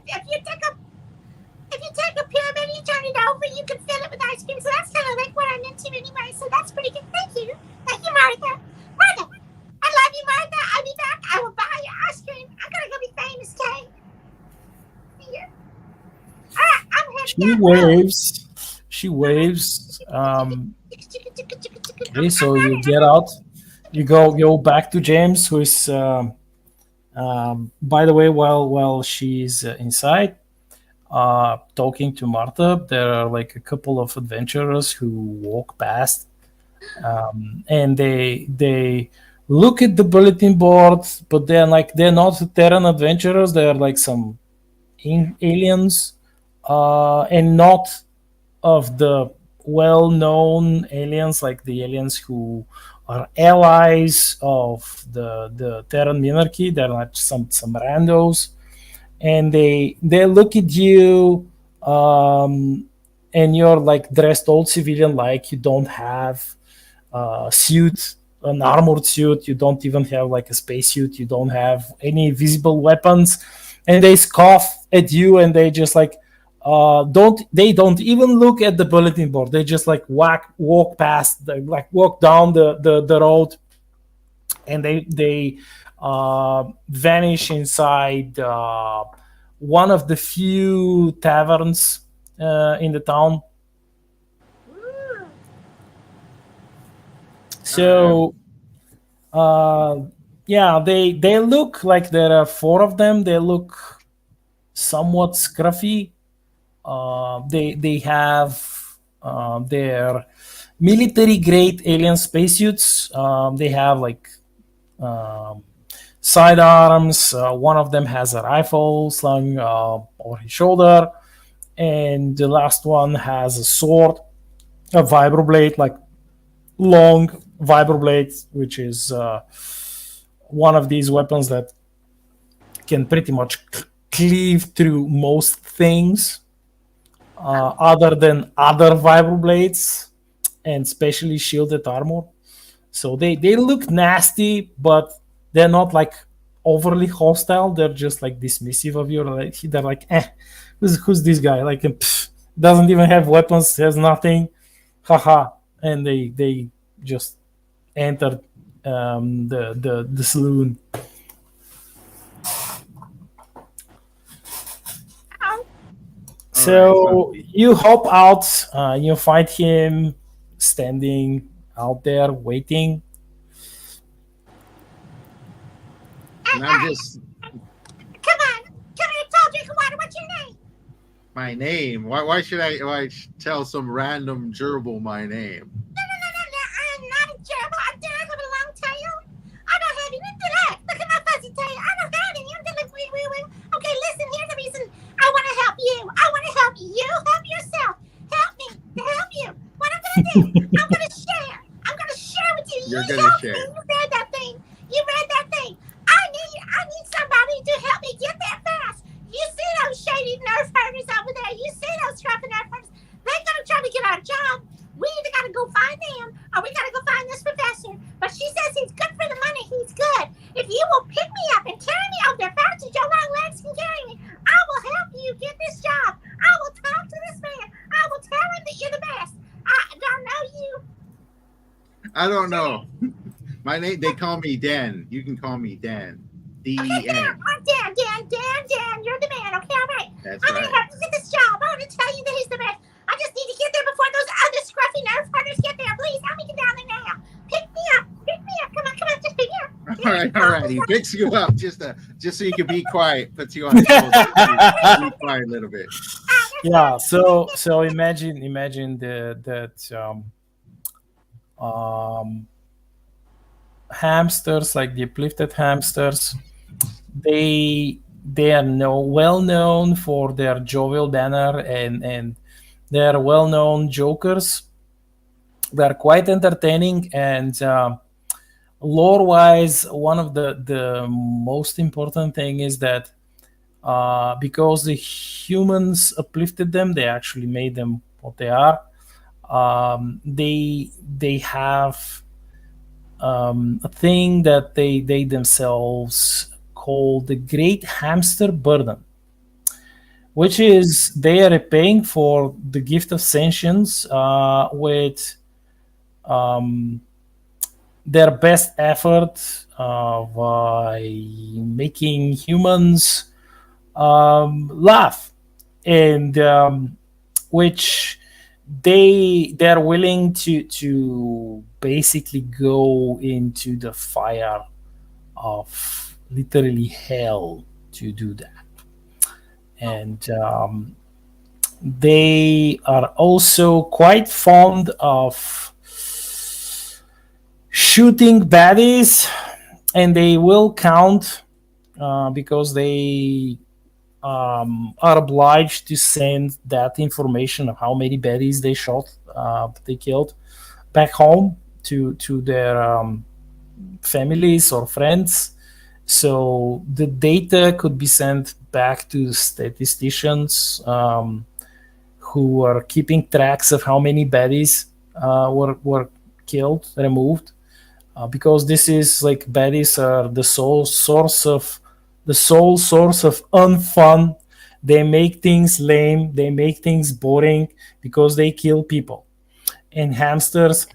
if you take a like a pyramid. You turn it over, you can fill it with ice cream. So that's kind of like what I'm into anyway. So that's pretty good. Thank you, Martha. Martha, I love you, Martha. I'll be back. I will buy you ice cream. I'm gonna go be famous, Kay. Yeah. All right, I'm heading She down. waves. She waves. Okay, so you get out. You go back to James, who is. By the way, while she's inside, talking to Martha, there are like a couple of adventurers who walk past, and they look at the bulletin board, but they're not Terran adventurers. They're like some aliens, and not of the well-known aliens, like the aliens who are allies of the Terran monarchy. They're like some randos, and they look at you, and you're like dressed all civilian, like you don't have a suit, an armored suit. You don't even have like a spacesuit. You don't have any visible weapons, and they scoff at you, and they just like don't even look at the bulletin board. They just like walk past, like walk down the road, and they vanish inside one of the few taverns in the town. So yeah, they look like there are four of them. They look somewhat scruffy. They have their military grade alien spacesuits. They have like sidearms. One of them has a rifle slung over his shoulder, and the last one has a sword, a vibroblade, like long vibroblade, which is one of these weapons that can pretty much cleave through most things, other than other vibroblades, and especially shielded armor. So they look nasty, but they're not like overly hostile. They're just like dismissive of you. Like, they're like, who's this guy? Like, doesn't even have weapons, has nothing, haha. And they just entered the saloon. So you hop out, you find him standing out there waiting. And I'm just. Come on, tall drink of water. What's your name? My name? Why should I tell some random gerbil my name? No. I'm not a gerbil. I do have a long tail. I don't have any. Look at my fuzzy tail. I don't have any. I'm gonna wee. Okay, listen. Here's the reason I want to help you. I want to help you. Help yourself. Help me to help you. What I'm gonna do? I'm gonna share. I'm gonna share with you. You're You gonna help share. me. You read that thing. I need somebody to help me get there fast. You see those shady nerf herders over there? You see those scruffy nerf herders? They're gonna try to get our job. We either gotta go find them or we gotta go find this professor. But she says he's good for the money. He's good. If you will pick me up and carry me over there fast as your long legs can carry me, I will help you get this job. I will talk to this man. I will tell him that you're the best. I don't know you. I don't know. My name. They call me Dan. You can call me Dan. Okay, D-E-N. Dan, you're the man. Okay, all right. That's I'm right. gonna help you get this job. I want to tell you that he's the best. I just need to get there before those other scruffy nerf herders get there. Please, help me get down there now. Pick me up. Come on, just pick me up. All right. He picks you up just so you can be quiet. Puts you on his shoulder. Be quiet a little bit. Yeah. So imagine that hamsters, like the uplifted hamsters, they are well known for their jovial manner, and they are well known jokers. They are quite entertaining, and lore wise, one of the most important thing is that because the humans uplifted them, they actually made them what they are. They have a thing that they themselves call the Great Hamster Burden, which is they are repaying for the gift of sentience with um, their best effort by making humans laugh, and which they're willing to basically go into the fire of literally hell to do that. And they are also quite fond of shooting baddies, and they will count because they are obliged to send that information of how many baddies they shot, they killed, back home to their families or friends. So the data could be sent back to statisticians who are keeping tracks of how many baddies were killed, removed, because this is like baddies are the sole source of unfun. They make things lame. They make things boring because they kill people, and hamsters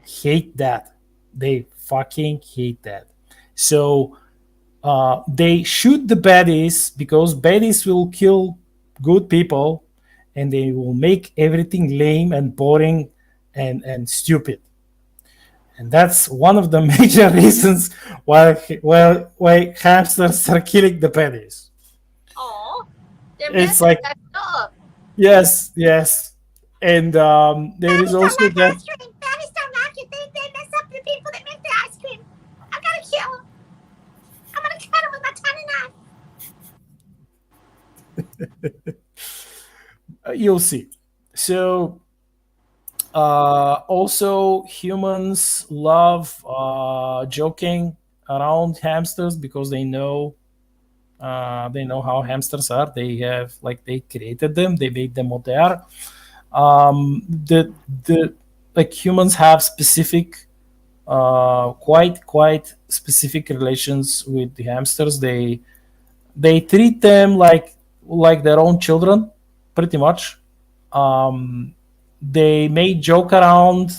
hate that. They fucking hate that. So they shoot the baddies because baddies will kill good people, and they will make everything lame and boring and stupid. And that's one of the major reasons why hamsters are killing the baddies. Oh, they're It's messing like that up. yes, and there is Baddies don't also like that. ice cream. Baddies don't like it. They mess up the people that make the ice cream. I gotta kill them. I'm gonna cut them with my tiny knife. You'll see. So also humans love joking around hamsters because they know how hamsters are. They have like they created them. They made them what they are. The like humans have specific quite specific relations with the hamsters. They treat them like their own children, pretty much. Um, they may joke around.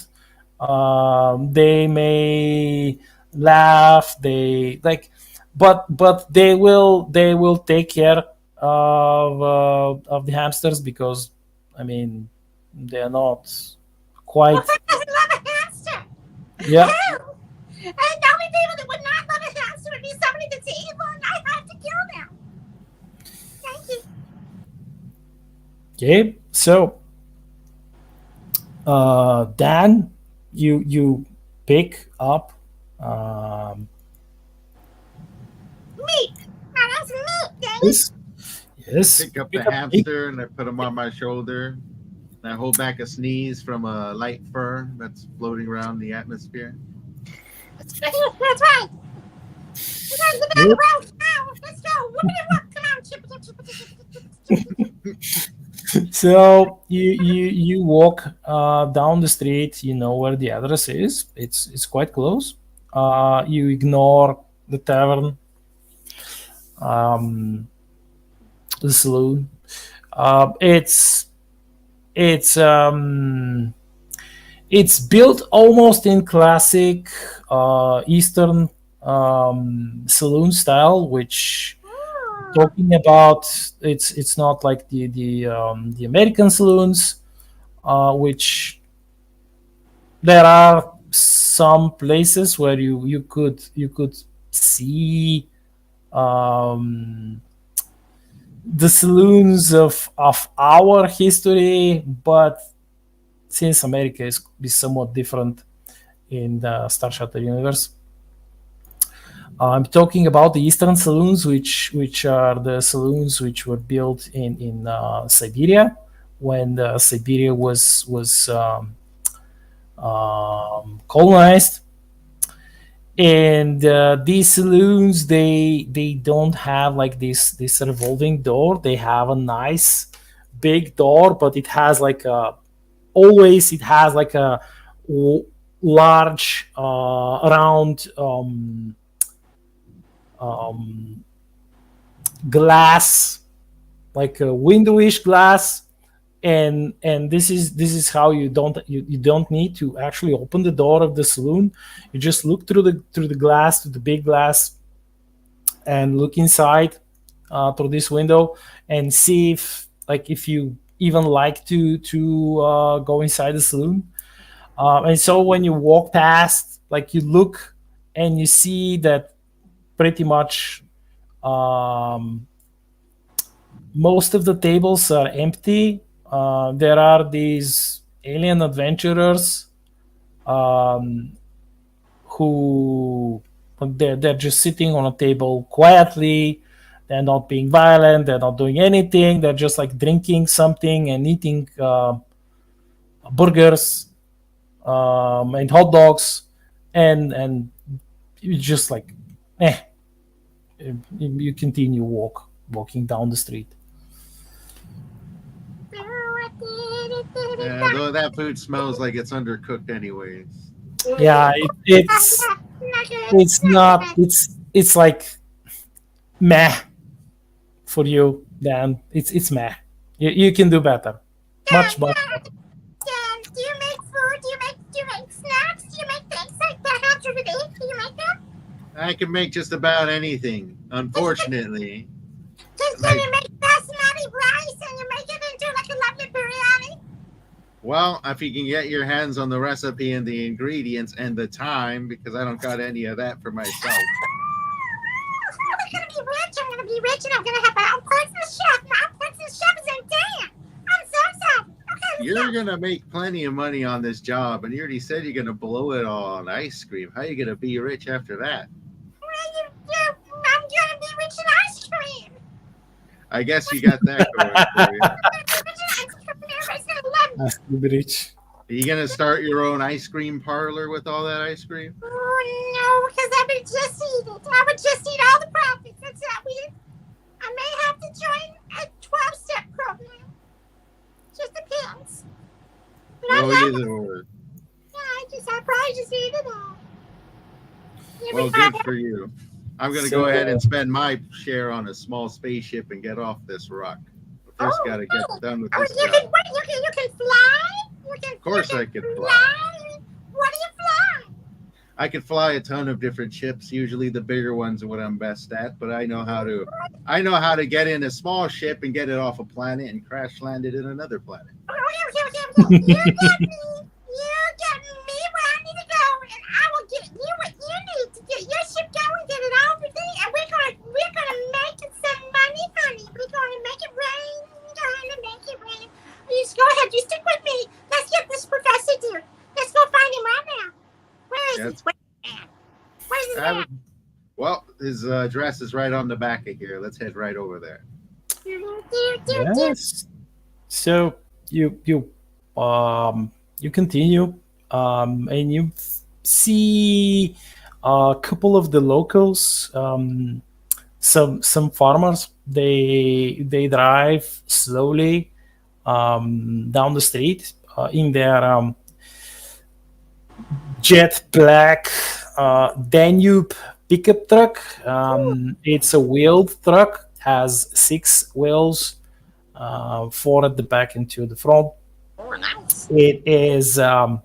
They may laugh. They like, but they will take care of the hamsters because, I mean, they're not Well, quite. who doesn't love a hamster? Yeah. Who? And the only people that would not love a hamster would be somebody that's evil, and I have to kill them. Thank you. Okay. So, Dan, you pick up. Um, Meat. My name's Meat, dang it. this. Yes. Pick up pick the meat. hamster and I put him on my shoulder. And I hold back a sneeze from a light fur that's floating around the atmosphere. That's right. We gotta get back around town. Let's go. Whoopity whoop. Come on. Chip, chip, chip, chip. So you walk down the street. You know where the address is. It's quite close. You ignore the tavern, the saloon. It's it's built almost in classic Eastern saloon style, which, talking about, it's not like the American saloons, which there are some places where you could see the saloons of our history, but since America is somewhat different in the Star Shutter universe, I'm talking about the Eastern saloons, which are the saloons which were built in Siberia when Siberia was colonized. And these saloons, they don't have like this revolving door. They have a nice big door, but it has like a always it has like a large round glass like a windowish glass, and this is how you don't need to actually open the door of the saloon. You just look through the glass, to the big glass, and look inside through this window and see if you even like to go inside the saloon. And so when you walk past, like, you look and you see that pretty much most of the tables are empty. There are these alien adventurers who they're just sitting on a table quietly. They're not being violent. They're not doing anything. They're just like drinking something and eating burgers and hot dogs, and you just like, you continue walking down the street. Yeah, though that food smells like it's undercooked anyways. Yeah, it's not. It's like meh for you. Dan, it's meh. You can do better, much better. Dad, do you make food? Do you make snacks? Do you make things like that after the day? Do you make them? I can make just about anything, unfortunately. Can you make basmati rice and you make it into like a lovely biryani? Well, if you can get your hands on the recipe and the ingredients and the time, because I don't got any of that for myself. I'm gonna be rich. I'm gonna be rich, and I'm gonna have my own personal chef. My own personal chef is named Dan. I'm so excited. Okay, You're gonna make plenty of money on this job, and you already said you're gonna blow it all on ice cream. How are you gonna be rich after that? I'm gonna be rich in ice cream. I guess you got that going for you. Rich. Are you gonna start your own ice cream parlor with all that ice cream? Oh no, because I would just eat it. I would just eat all the profits. That's not weird. I may have to join a 12-step program. Just depends. But I Oh, love it. either or. Yeah, I probably just eat it all. Well, good for you. I'm gonna go ahead and spend my share on a small spaceship and get off this rock. But first, gotta get done with this you job. can fly? Of course, I can fly. Fly? What do you fly? I can fly a ton of different ships. Usually, the bigger ones are what I'm best at. But I know how to get in a small ship and get it off a planet and crash land it in another planet. Okay. You get me where I need to go, and I will get you what you need to get your ship going, get it all everything, and we're gonna make some money, honey. We're gonna make it rain. We're gonna make it rain. You just go ahead. You stick with me. Let's get this professor dude. Let's go find him right now. Where is he? Where's his man? Well, his address is right on the back of here. Let's head right over there. Yes. So you continue, and you see a couple of the locals, some farmers. They drive slowly down the street in their jet black Danube pickup truck. It's a wheeled truck, has 6 wheels, 4 at the back and 2 at the front. Oh, nice. It is a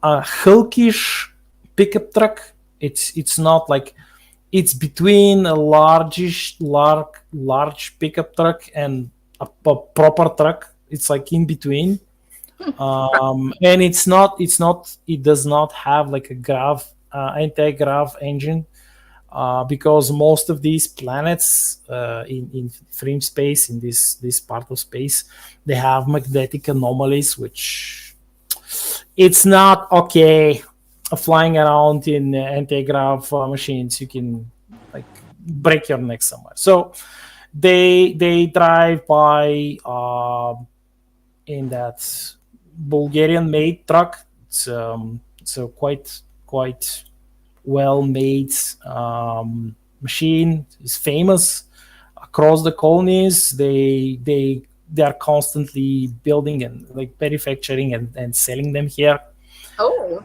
hulkish pickup truck. It's not like, it's between a large pickup truck and a proper truck. It's like in between. And it does not have like a anti-grav engine, because most of these planets in fringe space, in this part of space, they have magnetic anomalies, which it's not okay flying around in anti-grav machines. You can like break your neck somewhere. So they drive by in that Bulgarian-made truck. It's so quite well-made machine. Is famous across the colonies. They are constantly building and like manufacturing and selling them here. Oh.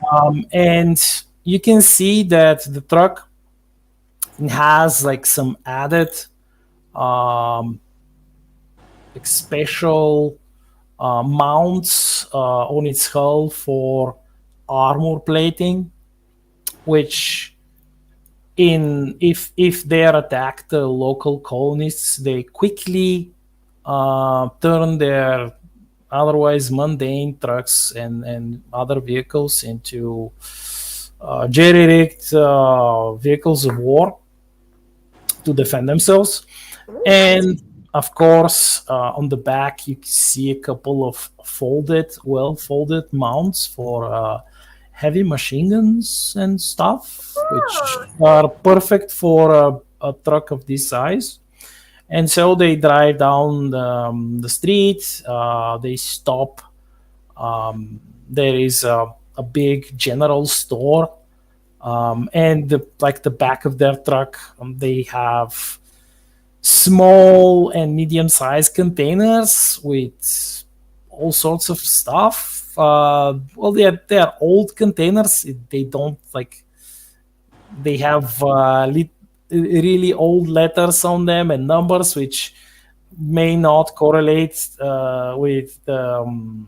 And you can see that the truck has like some added like special mounts on its hull for armor plating, which in if they attack the local colonists, they quickly turn their otherwise mundane trucks and other vehicles into jerry-rigged vehicles of war to defend themselves. And of course, on the back, you can see a couple of well folded mounts for heavy machine guns and stuff, which are perfect for a truck of this size. And so they drive down the street. They stop. There is a big general store, and the back of their truck, they have small and medium-sized containers with all sorts of stuff. Well, they're old containers. They don't like. They have really old letters on them and numbers, which may not correlate with the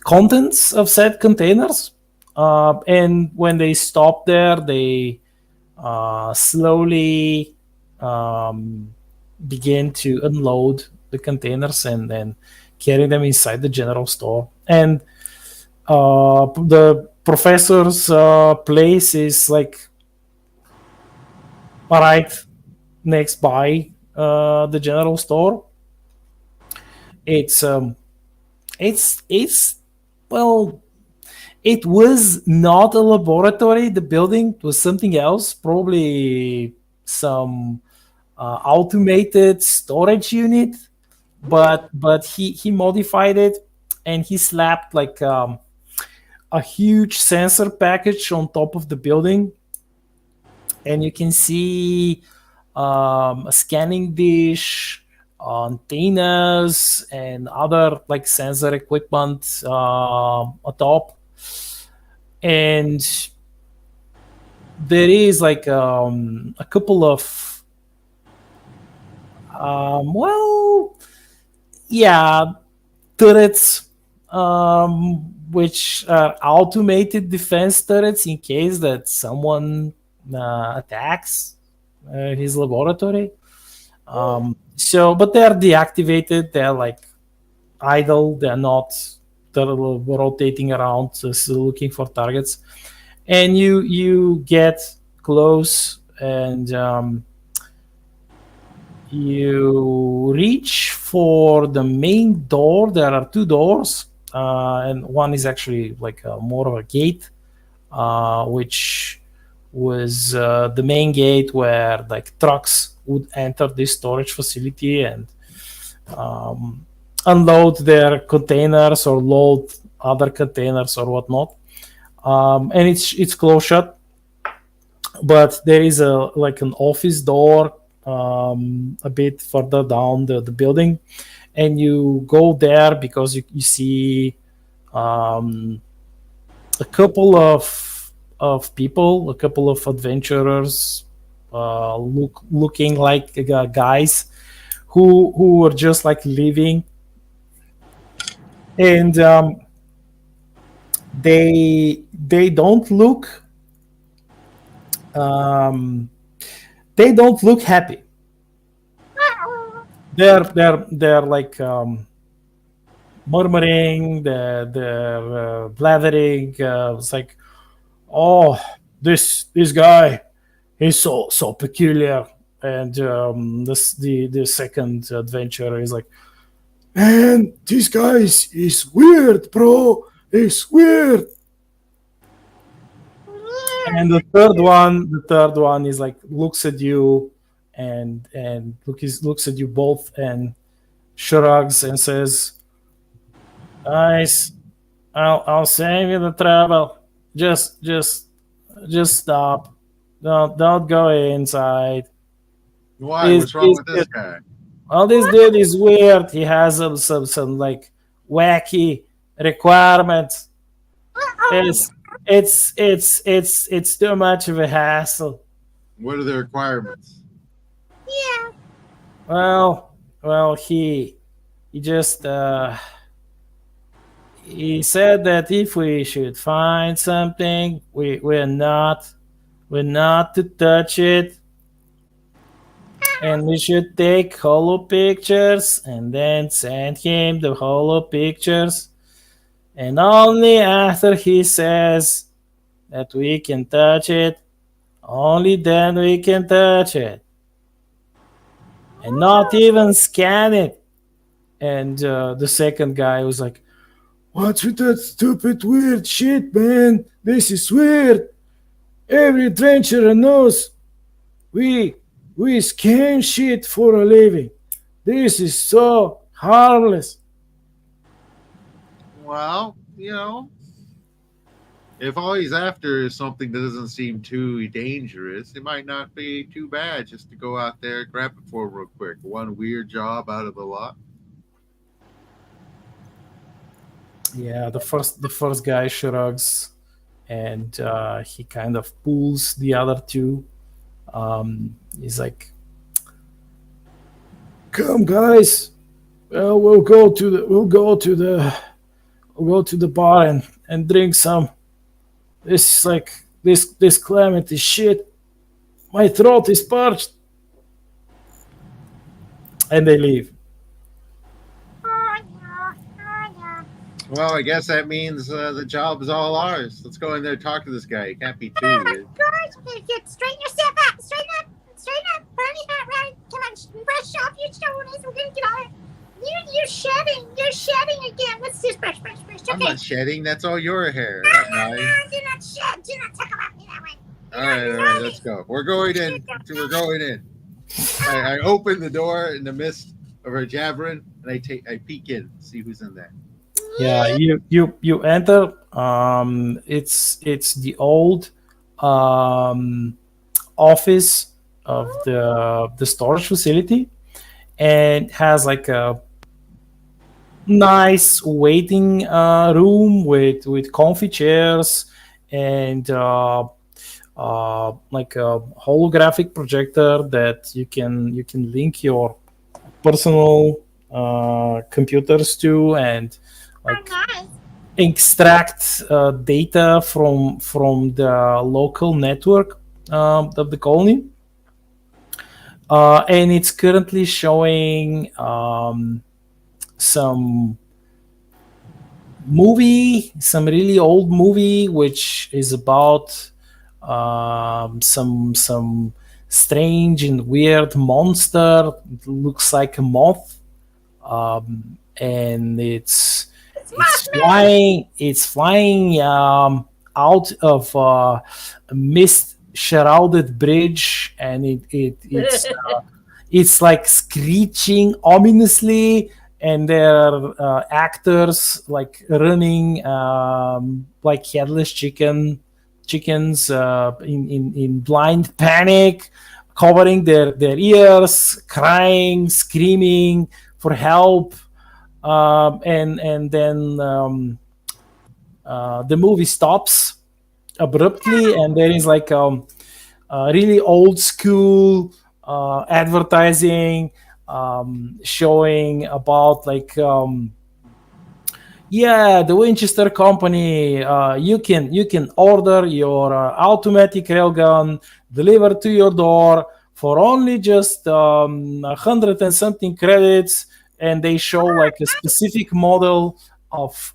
contents of said containers. And when they stop there, they slowly begin to unload the containers and then carry them inside the general store. And the professor's place is like right next by the general store. It's it's well, it was not a laboratory. The building was something else, probably some automated storage unit. But he modified it, and he slapped like a huge sensor package on top of the building, and you can see a scanning dish, antennas, and other like sensor equipment atop. And there is like a couple of yeah, turrets, which are automated defense turrets in case that someone attacks his laboratory. But they're deactivated. They're like idle. They're rotating around, just looking for targets. And you get close, and you reach for the main door. There are two doors, and one is actually like more of a gate, which was the main gate where like trucks would enter this storage facility and unload their containers or load other containers or whatnot. And it's closed shut, but there is an office door a bit further down the building, and you go there because you see a couple of people, a couple of adventurers, looking like guys who were just like leaving, and they don't look they don't look happy. They're like murmuring, they're blathering. It's like, oh, this guy, he's so peculiar. And the second adventurer is like, man, this guy is weird, bro. He's weird. And the third one is like looks at you and looks at you both and shrugs and says, "Guys, I'll save you the trouble. Just stop. Don't go inside." Why? What's wrong with this guy? Well, this dude is weird. He has some like wacky requirements. It's too much of a hassle. What are the requirements? Yeah. Well, he just he said that if we should find something, we're not to touch it, and we should take holo pictures and then send him the holo pictures, and only after he says that we can touch it, only then we can touch it, and not even scan it. And the second guy was like, "What's with that stupid weird shit, man? This is weird. Every adventurer knows we we scan shit for a living. This is so harmless." Well, if all he's after is something that doesn't seem too dangerous, it might not be too bad just to go out there, grab it for real quick. One weird job out of the lot. Yeah, the first guy shrugs, and he kind of pulls the other two. He's like, "Come, guys. Well, we'll go to the bar and drink some. This is like this climate is shit. My throat is parched." And they leave. Oh yeah, oh yeah. Well, I guess that means the job is all ours. Let's go in there and talk to this guy. He can't be too Oh my weird. gosh, you straighten yourself up, straighten up, Bernie, right? Come on, brush off your shoulders. We're gonna get all it. You're shedding again. Let's just brush. I'm Okay. not shedding. That's all your hair, No, not no, mine. no, do not shed. Do not talk about me that way. All right, let's go. We're going in. We're going in. I open the door in the midst of her jabbering, and I peek in, see who's in there. Yeah, you enter. It's the old office of the storage facility, and has like a nice waiting room with comfy chairs and like a holographic projector that you can link your personal computers to, and like Oh, nice. extract data from the local network of the colony. And it's currently showing some some really old movie, which is about some strange and weird monster. It looks like a moth, and it's flying out of a mist shrouded bridge, and it's like screeching ominously, and there are actors like running like headless chickens in blind panic, covering their ears, crying, screaming for help. And then the movie stops abruptly, and there is like really old school advertising showing about like yeah, the Winchester Company. You can order your automatic railgun delivered to your door for only just 100 and something credits, and they show like a specific model of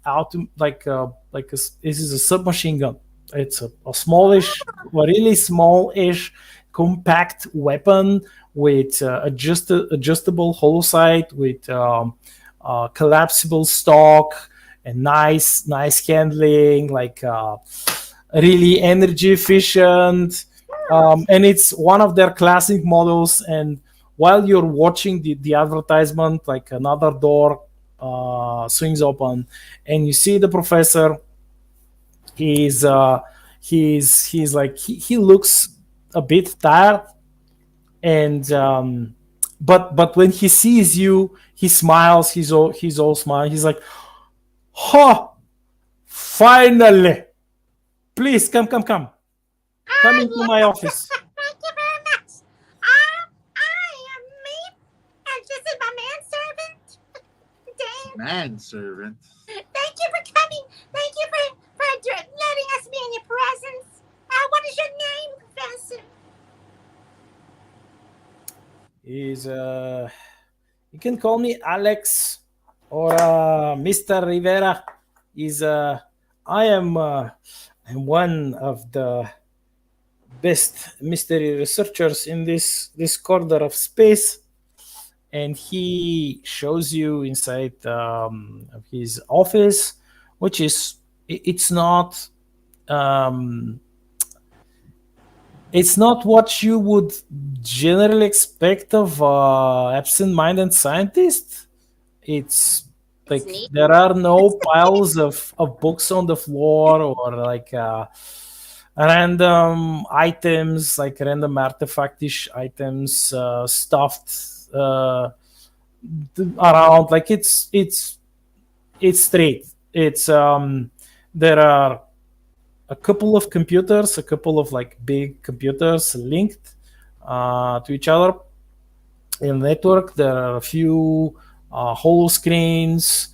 this is a submachine gun. It's a smallish, a really smallish, compact weapon with adjustable hollow sight, with collapsible stock, and nice handling, like really energy efficient. And it's one of their classic models. And while you're watching the advertisement, like another door swings open, and you see the professor. He's like he looks a bit tired, and but when he sees you, he smiles. He's all smile. He's like, "Ha! Finally! Please come into my office." Thank you very much. I am me, Manservant. Thank you for coming. Thank you for letting us be in your presence. What is your name, Professor? Is you can call me Alex or Mr. Rivera. Is I'm one of the best mystery researchers in this corner of space, and he shows you inside of his office, which is it's not um, it's not what you would generally expect of absent-minded scientist. It's It's like neat. there are no piles of books on the floor or like random items, like random artifactish items stuffed around. Like it's straight. It's there are a couple of computers, a couple of like big computers linked to each other in the network. There are a few holo screens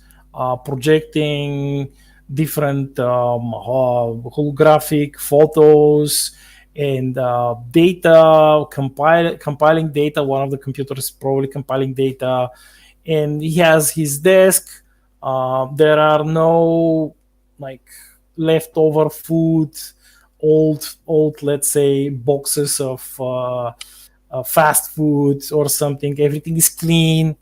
projecting different holographic photos and data, compiling data. One of the computers is probably compiling data, and he has his desk. There are no like leftover food, old let's say boxes of fast food or something. Everything is clean,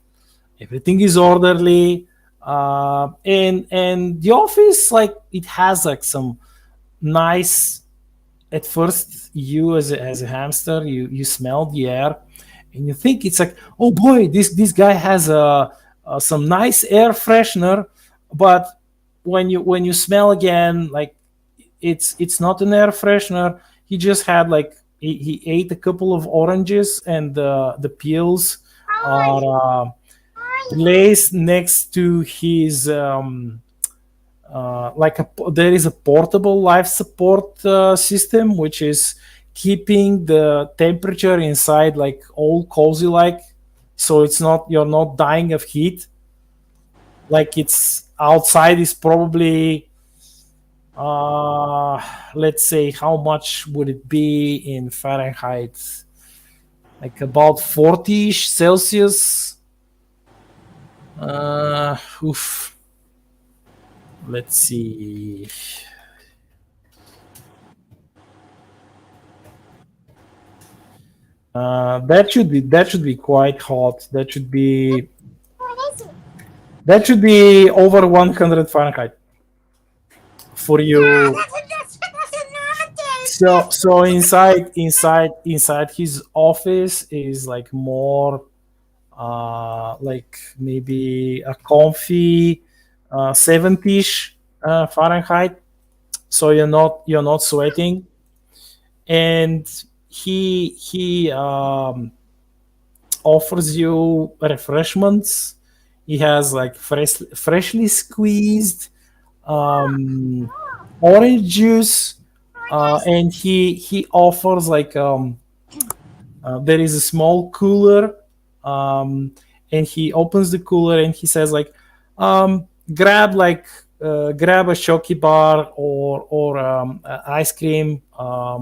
everything is orderly, and the office, like, it has like some nice. At first, you as a hamster, you smell the air, and you think it's like, oh boy, this guy has some nice air freshener. But when you smell again, like, it's not an air freshener. He just had like he ate a couple of oranges, and the peels are placed next to his there is a portable life support system, which is keeping the temperature inside like all cozy, like, so it's not, you're not dying of heat. Like, it's outside is probably let's say, how much would it be in Fahrenheit? Like about 40-ish Celsius. Oof. Let's see. That should be quite hot. That should be What is it? that should be over 100 Fahrenheit for you. That's a normal So inside his office is like more like maybe a comfy 70-ish Fahrenheit. So you're not sweating, and he offers you refreshments. He has like freshly squeezed orange juice, and he offers like there is a small cooler, and he opens the cooler and he says like, grab a shoki bar or ice cream bar.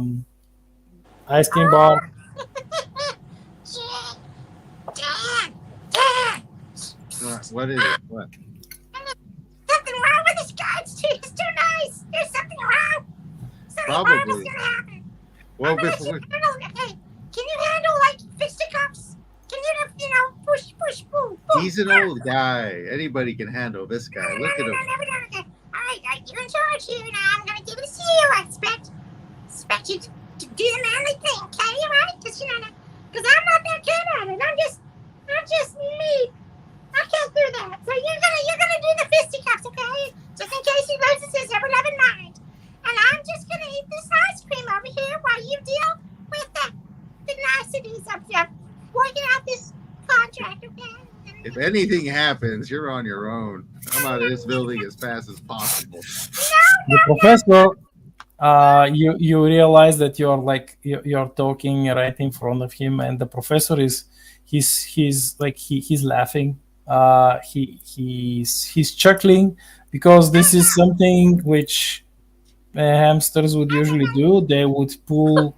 What is it? What? Something wrong with this guy. It's too nice. There's something wrong. Something horrible's Probably. gonna happen. Well, I'm gonna let before, you handle it. Hey, can you handle like fisticuffs? Can you push, boom, boom? he's an old guy. Anybody can handle this guy. Look at him. Never done it. Okay. All right, you're in charge here now. I'm gonna give it to you. I expect you to do the manly thing, okay? All right? Because I'm not that good at it. I'm just me. I can't do that. So you're gonna do the fisticuffs, okay? Just in case he loses his ever-loving mind. And I'm just gonna eat this ice cream over here while you deal with the niceties of working out this contract, okay? If anything happens, you're on your own. I'm out of this building as fast as possible. The professor, you realize that you're talking right in front of him, and the professor is he's like he's laughing, He's chuckling because this is something which hamsters would usually do. They would pull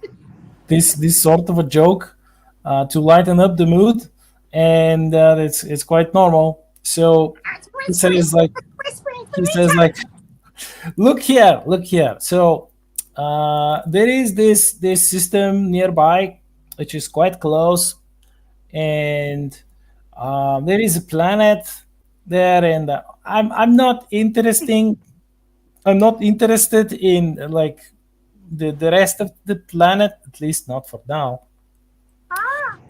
this sort of a joke to lighten up the mood, and it's quite normal. So he says like he says like look here. So there is this system nearby, which is quite close, and there is a planet there, and I'm not interesting. I'm not interested in like the rest of the planet, at least not for now.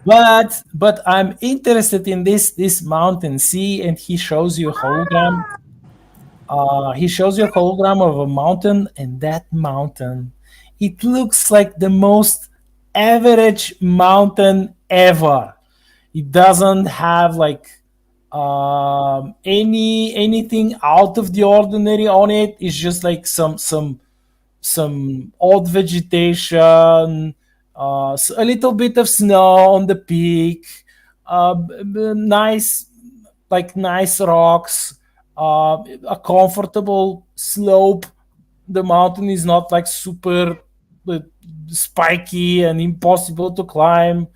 But I'm interested in this mountain. See, and he shows you a hologram. He shows you a hologram of a mountain, and that mountain, it looks like the most average mountain ever. It doesn't have like anything out of the ordinary on it. It's just like some old vegetation, a little bit of snow on the peak, nice nice rocks, a comfortable slope. The mountain is not like super uh, spiky and impossible to climb.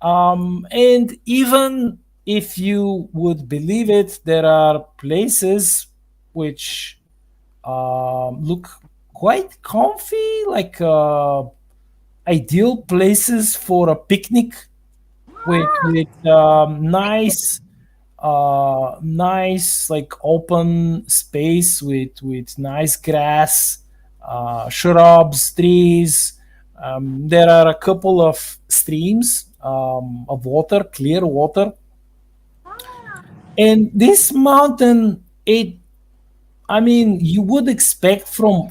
And even if you would believe it, there are places which look quite comfy, like ideal places for a picnic with nice like open space with nice grass, shrubs, trees. There are a couple of streams of water, clear water, and this mountain, it I mean, you would expect from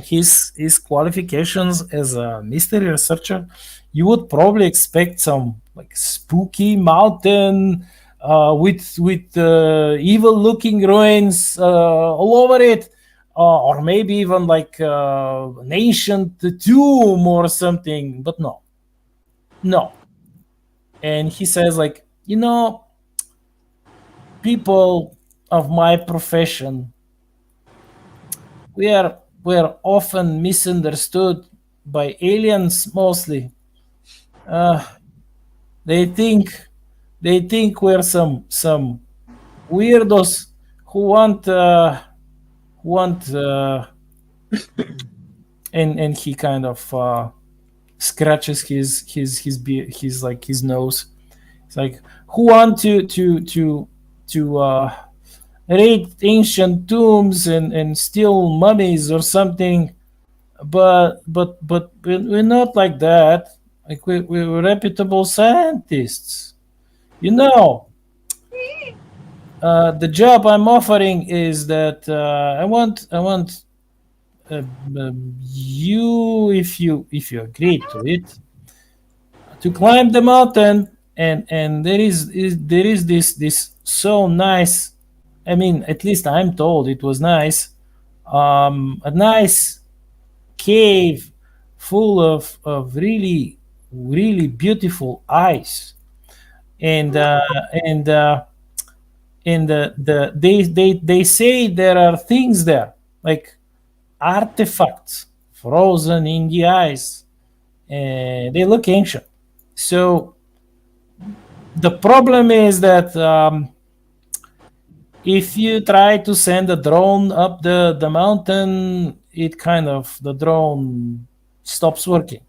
his qualifications as a mystery researcher, you would probably expect some like spooky mountain with evil looking ruins all over it, or maybe even like an ancient tomb or something. But no, no. And he says like, people of my profession, we're often misunderstood by aliens mostly. Uh, they think we're some weirdos who want and he kind of scratches his nose. It's like, who want to raid ancient tombs and steal mummies or something, but we're not like that. Like we're reputable scientists. The job I'm offering is that I want you, if you agree to it, to climb the mountain, and there is this so nice. I mean, at least I'm told it was nice. A nice cave full of really beautiful ice, and and they say there are things there like artifacts frozen in the ice, and they look ancient. So the problem is that if you try to send a drone up the mountain, the drone stops working.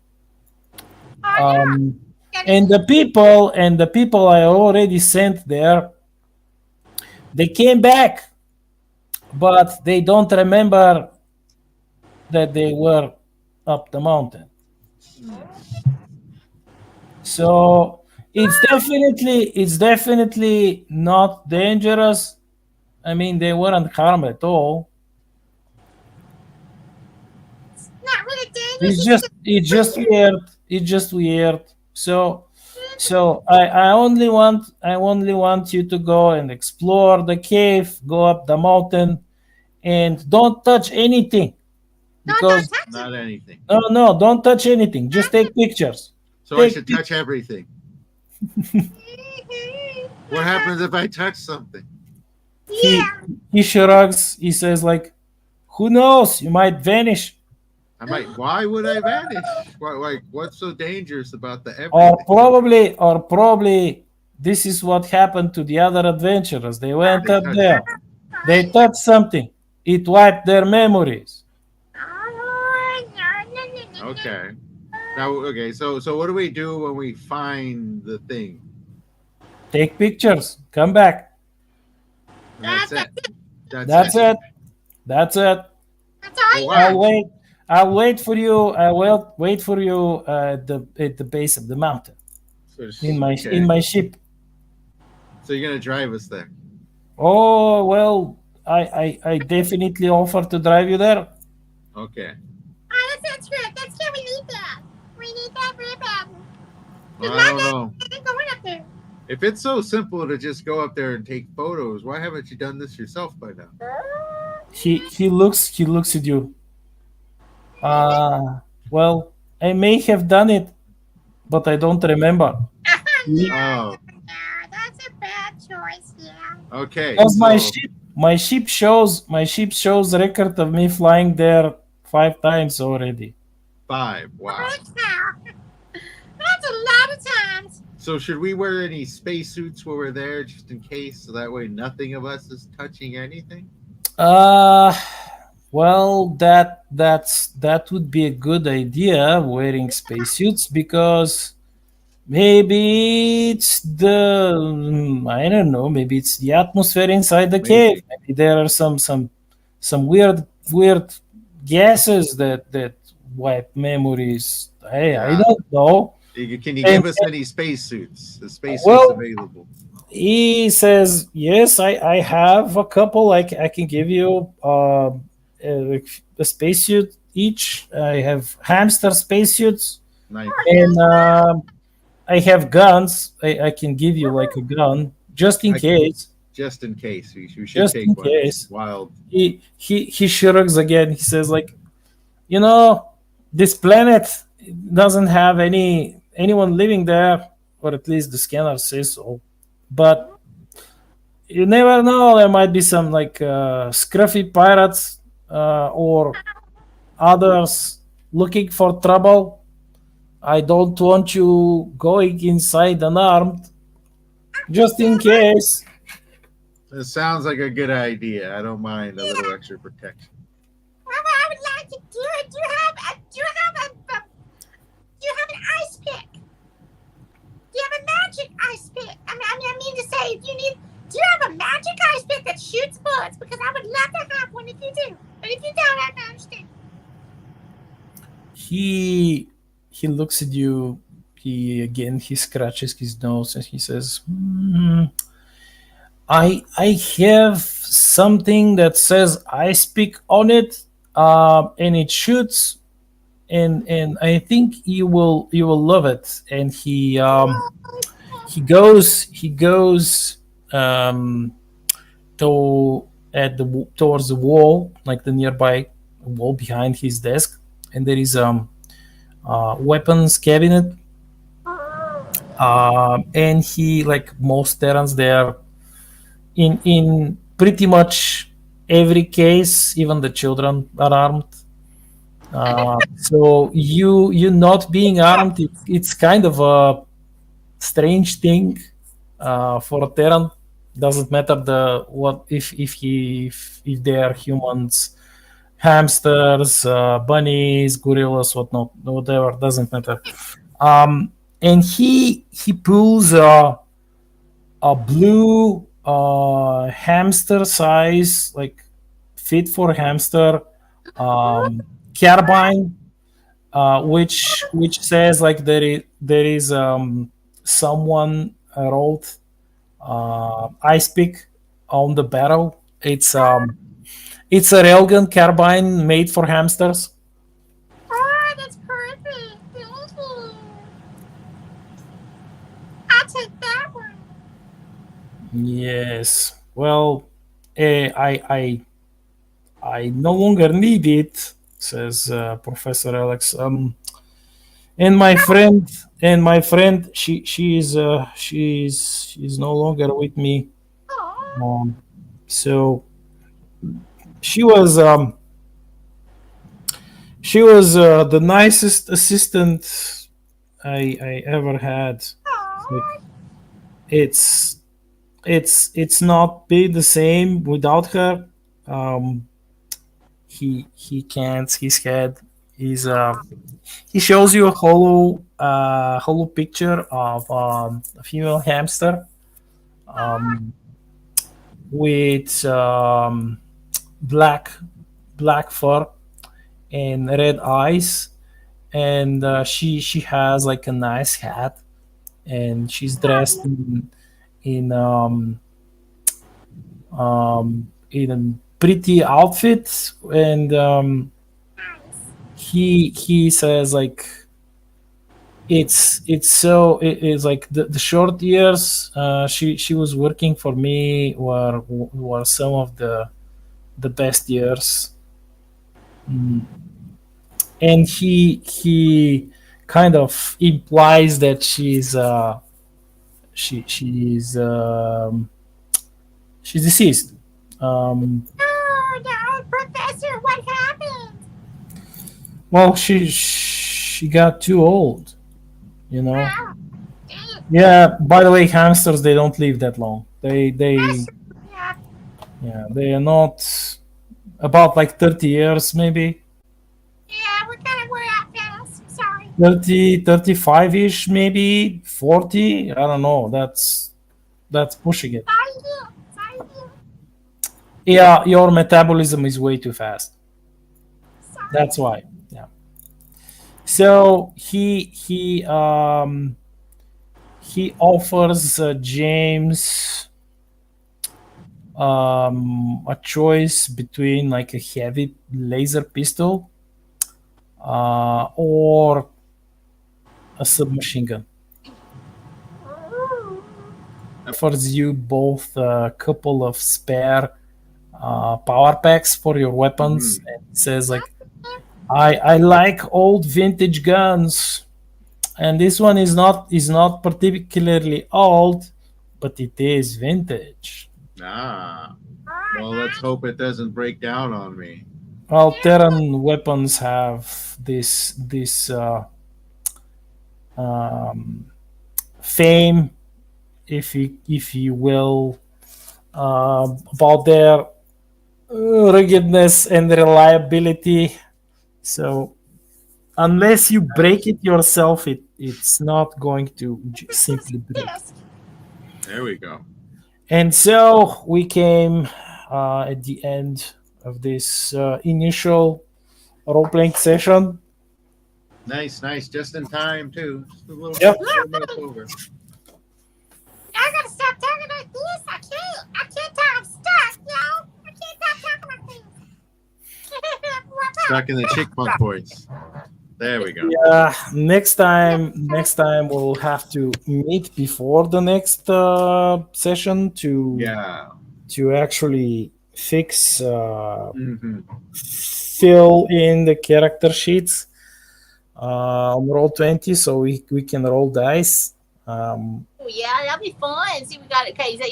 And the people I already sent there, they came back, but they don't remember that they were up the mountain. So it's definitely not dangerous. I mean, they weren't harmed at all. Not really dangerous. It's just weird. So I only want you to go and explore the cave, go up the mountain, and don't touch anything, No, because don't touch Not anything. no, don't touch anything. Just take pictures. So I should touch everything. it. What happens if I touch something? He he shrugs. He says like, "Who knows? You might vanish, I might. Why would I vanish? Why, like, what's so dangerous about the or everything? probably this is what happened to the other adventurers. They went They up touch there. They touched something. It wiped their memories. Okay. Now, okay. So what do we do when we find the thing? Take pictures. Come back. And that's it. That's it. That's it. That's all Oh, you wow. I'll wait for you. I will wait for you at the base of the mountain in my ship. So you're gonna drive us there? Oh well, I definitely offer to drive you there. Okay. Oh, that sounds good. That's good. We need that. We need that very bad. Well, I don't know. Going up there. If it's so simple to just go up there and take photos, why haven't you done this yourself by now? He looks at you. Well, I may have done it, but I don't remember. Oh, Yeah, that's a bad choice. Yeah. okay. Because So my ship shows record of me flying there 5 times already. 5. Wow. Holy cow. That's a lot of times. So should we wear any spacesuits while we're there, just in case, so that way nothing of us is touching anything? Well, that would be a good idea, wearing spacesuits, because maybe it's I don't know, maybe it's the atmosphere inside the Maybe. cave. Maybe there are some weird gases that wipe memories. I Yeah. don't know. Can you And- give us any spacesuits? The spacesuits Well- available? He says, "Yes, I have a couple. I can give you a spacesuit each. I have hamster spacesuits, Nice. and I have guns. I can give you like a gun just in I- case." Just in case. We should Just take in one. case. Wild. He shrugs again. He says like, "You know, this planet doesn't have anyone living there, or at least the scanner says so. But you never know. There might be some like scruffy pirates or others looking for trouble. I don't want you going inside unarmed, just in case." It sounds like a good idea. I don't mind a little extra protection. Well, I would like to do it. Do you have an ice pick? Do you have a magic ice pick? I mean to say, do you have a magic ice pick that shoots bullets? Because I would love to have one if you do. But if you don't, I can understand. He looks at you. He scratches his nose and he says, I have something that says I speak on it, and it shoots, and I think you will love it." And he goes towards the wall, like the nearby wall behind his desk, and there is weapons cabinet, and he, like most Terrans, there in pretty much every case, even the children are armed. So you not being armed, it's kind of a strange thing for a Terran. Doesn't matter if they are humans, hamsters, bunnies, gorillas, whatnot, whatever, doesn't matter. And he pulls a blue hamster size, like fit for hamster, carbine, which says like there is someone wrote ice pick on the barrel. It's a railgun carbine made for hamsters. Oh, that's perfect. Thank you. I'll take that one. Yes. Well, I no longer need it, says Professor Alex. And my friend, she's no longer with me. Oh, So she was the nicest assistant I ever had. Like, oh, it's it's not be the same without her. Um, he can't. His head. He's he shows you a hollow picture of a female hamster um, with black black fur and red eyes, and she has like a nice hat, and she's dressed in a pretty outfit, and nice. he says like it is like the short years she was working for me were some of the best years. Mm. And he kind of implies that she's she's deceased. um Oh, no, Professor, what happened? well, she got too old, you know. Oh, dang. Yeah, by the way, hamsters, they don't live that long. That's yeah, Yeah, they are not about like 30 years, maybe yeah, we kind of were out fast. Sorry. 35 ish, maybe 40. I don't know. That's pushing it. Sorry, you. Sorry, you. Yeah, your metabolism is way too fast. Sorry. That's why. Yeah. So he offers James a choice between like a heavy laser pistol or a submachine gun. Ooh. Offers you both a couple of spare power packs for your weapons, and it says like, I like old vintage guns, and this one is not particularly old, but it is vintage. Ah, Oh, well, let's hope it doesn't break down on me. Well, Terran weapons have this um, fame, if you will, about their ruggedness and reliability. So unless you break it yourself, it's not going to simply break. Yes. There we go. And so we came at the end of this initial role-playing session. Nice, nice. Just in time, too. Just a little, Yep. little minutes over. I gotta stop talking like this. I can't talk. I'm stuck, yo. I can't stop talking like this. Stuck in the chickpunk voice. There we go. Yeah, next time we'll have to meet before the next session Yeah. to actually fix hmm fill in the character sheets on roll 20, so we can roll dice. Oh, yeah, that'll be fun. See, we got it. Okay, so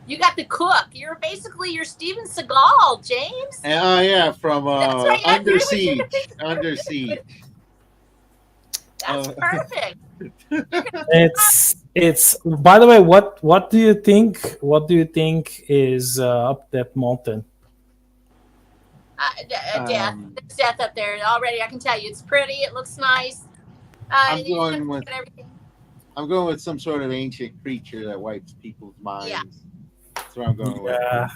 you got the cook. You're basically your Steven Seagal, James. And, oh, yeah, from That's right, I Under agree with Siege. you. Under Siege. That's perfect. It's by the way, what do you think is up that mountain? Death. There's death up there already. I can tell you, it's pretty. It looks nice. I'm you going can with- look at everything. I'm going with some sort of ancient creature that wipes people's minds. Yeah. That's what I'm going with. Yeah,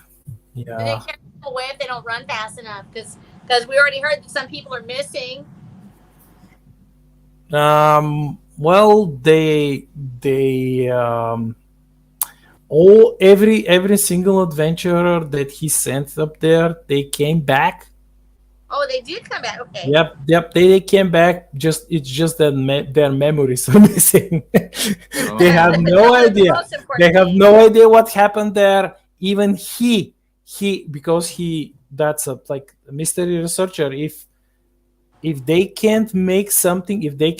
And yeah. they can't go away if they don't run fast enough, because we already heard that some people are missing. Well, they all every single adventurer that he sent up there, they came back. Oh, they did come back. Okay. Yep. They came back. It's just that their memories are missing. They have no That was the idea. most important They have thing. no idea what happened there. Even he because that's a like a mystery researcher. if they can't make something, if they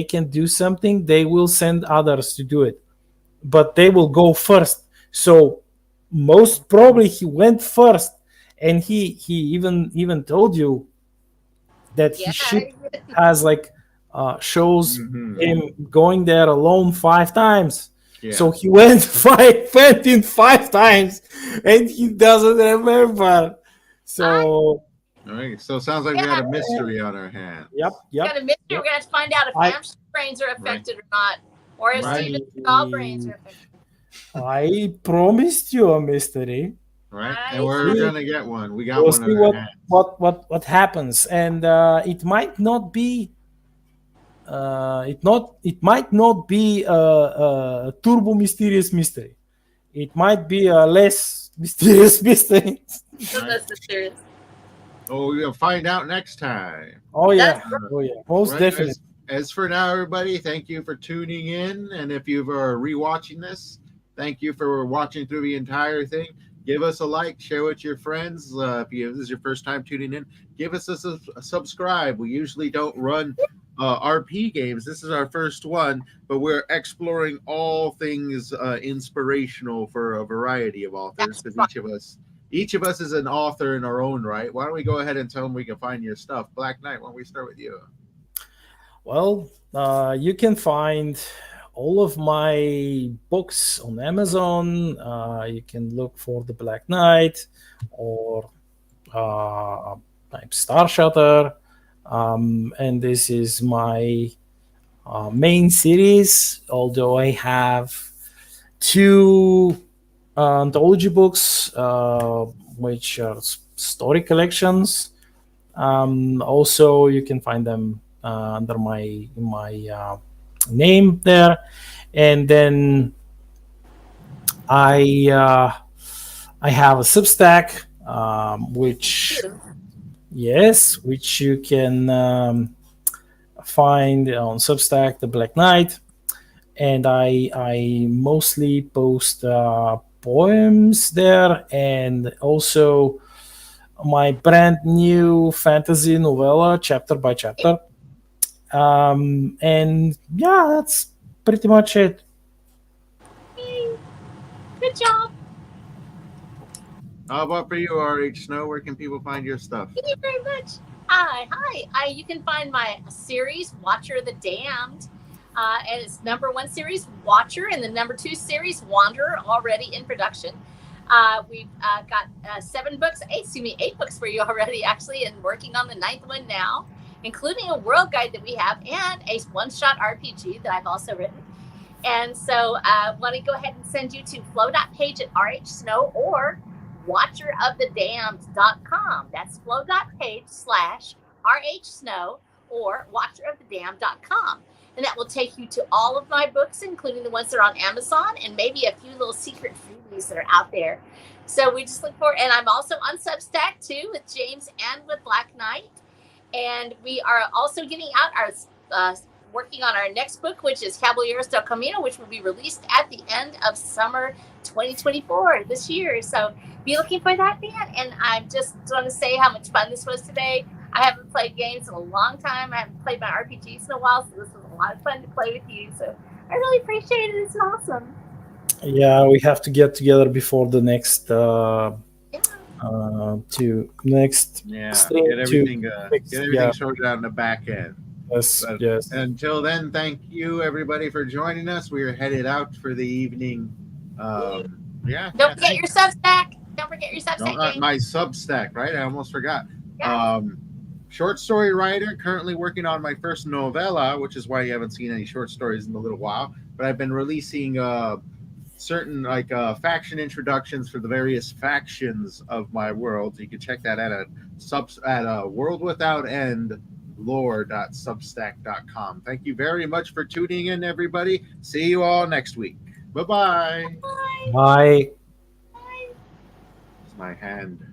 can do something, they will send others to do it, but they will go first. So most probably he went first, and he even told you that his Yeah. ship has like shows Mhm. him going there alone 5 times. Yeah. So he went went in 5 times, and he doesn't remember. So All right. So it sounds like we got a mystery on our hands. yep. Got a mystery. Yep. We're gonna have to find out if I- Hamster's brains are affected or not, or if Right. Steven's skull brains are affected. I promised you a mystery. Right. I And we're see. gonna get one. We got We'll one see on our hands. what happens, and it might not be. It might not be a turbo mysterious mystery. It might be a less mysterious mystery. So that's mysterious. Oh, we'll find out next time. Oh yeah, That's oh yeah, most Right, definitely. As for now, everybody, thank you for tuning in. And if you are rewatching this, thank you for watching through the entire thing. Give us a like, share with your friends. If this is your first time tuning in, give us a subscribe. We usually don't run RP games. This is our first one, but we're exploring all things inspirational for a variety of authors, because each of us is an author in our own right. Why don't we go ahead and tell them we can find your stuff? Black Knight, why don't we start with you? Well, you can find all of my books on Amazon. You can look for the Black Knight or Star Shutter, and this is my main series. Although I have two anthology books, which are story collections. Also, you can find them under my name there, and then I have a Substack, which which you can find on Substack, the Black Knight, and I mostly post poems there, and also my brand new fantasy novella, chapter by chapter. And yeah, that's pretty much it. Good job. How about for you, RH Snow? Where can people find your stuff? Thank you very much. Hi. You can find my series, Watcher of the Damned. And it's #1 series, Watcher, and the #2 series, Wanderer, already in production. We've got 8 books for you already, actually, and working on the 9th one now, including a world guide that we have and a one-shot RPG that I've also written. And so I want to go ahead and send you to flow.page at rhsnow or watcherofthedamned.com. That's flow.page/rhsnow or watcherofthedamned.com. And that will take you to all of my books, including the ones that are on Amazon and maybe a few little secret freebies that are out there. So we just look for, and I'm also on Substack too with James and with Black Knight. And we are also getting out our working on our next book, which is Caballeros del Camino, which will be released at the end of summer 2024 this year. So be looking for that, Dan. And I just want to say how much fun this was today. I haven't played games in a long time. I haven't played my RPGs in a while, so this was a lot of fun to play with you. So I really appreciate it. It's awesome. Yeah, we have to get together before the next stream Get everything sorted out in the back end. Yes, But yes. Until then, thank you everybody for joining us. We are headed out for the evening. Don't forget your Substack. Don't forget your Substack. My Substack, right? I almost forgot. Yeah. Short story writer, currently working on my first novella, which is why you haven't seen any short stories in a little while. But I've been releasing certain faction introductions for the various factions of my world. You can check that at World Without End lore.substack.com. Thank you very much for tuning in, everybody. See you all next week. Bye-bye. Bye. Bye. It's my hand.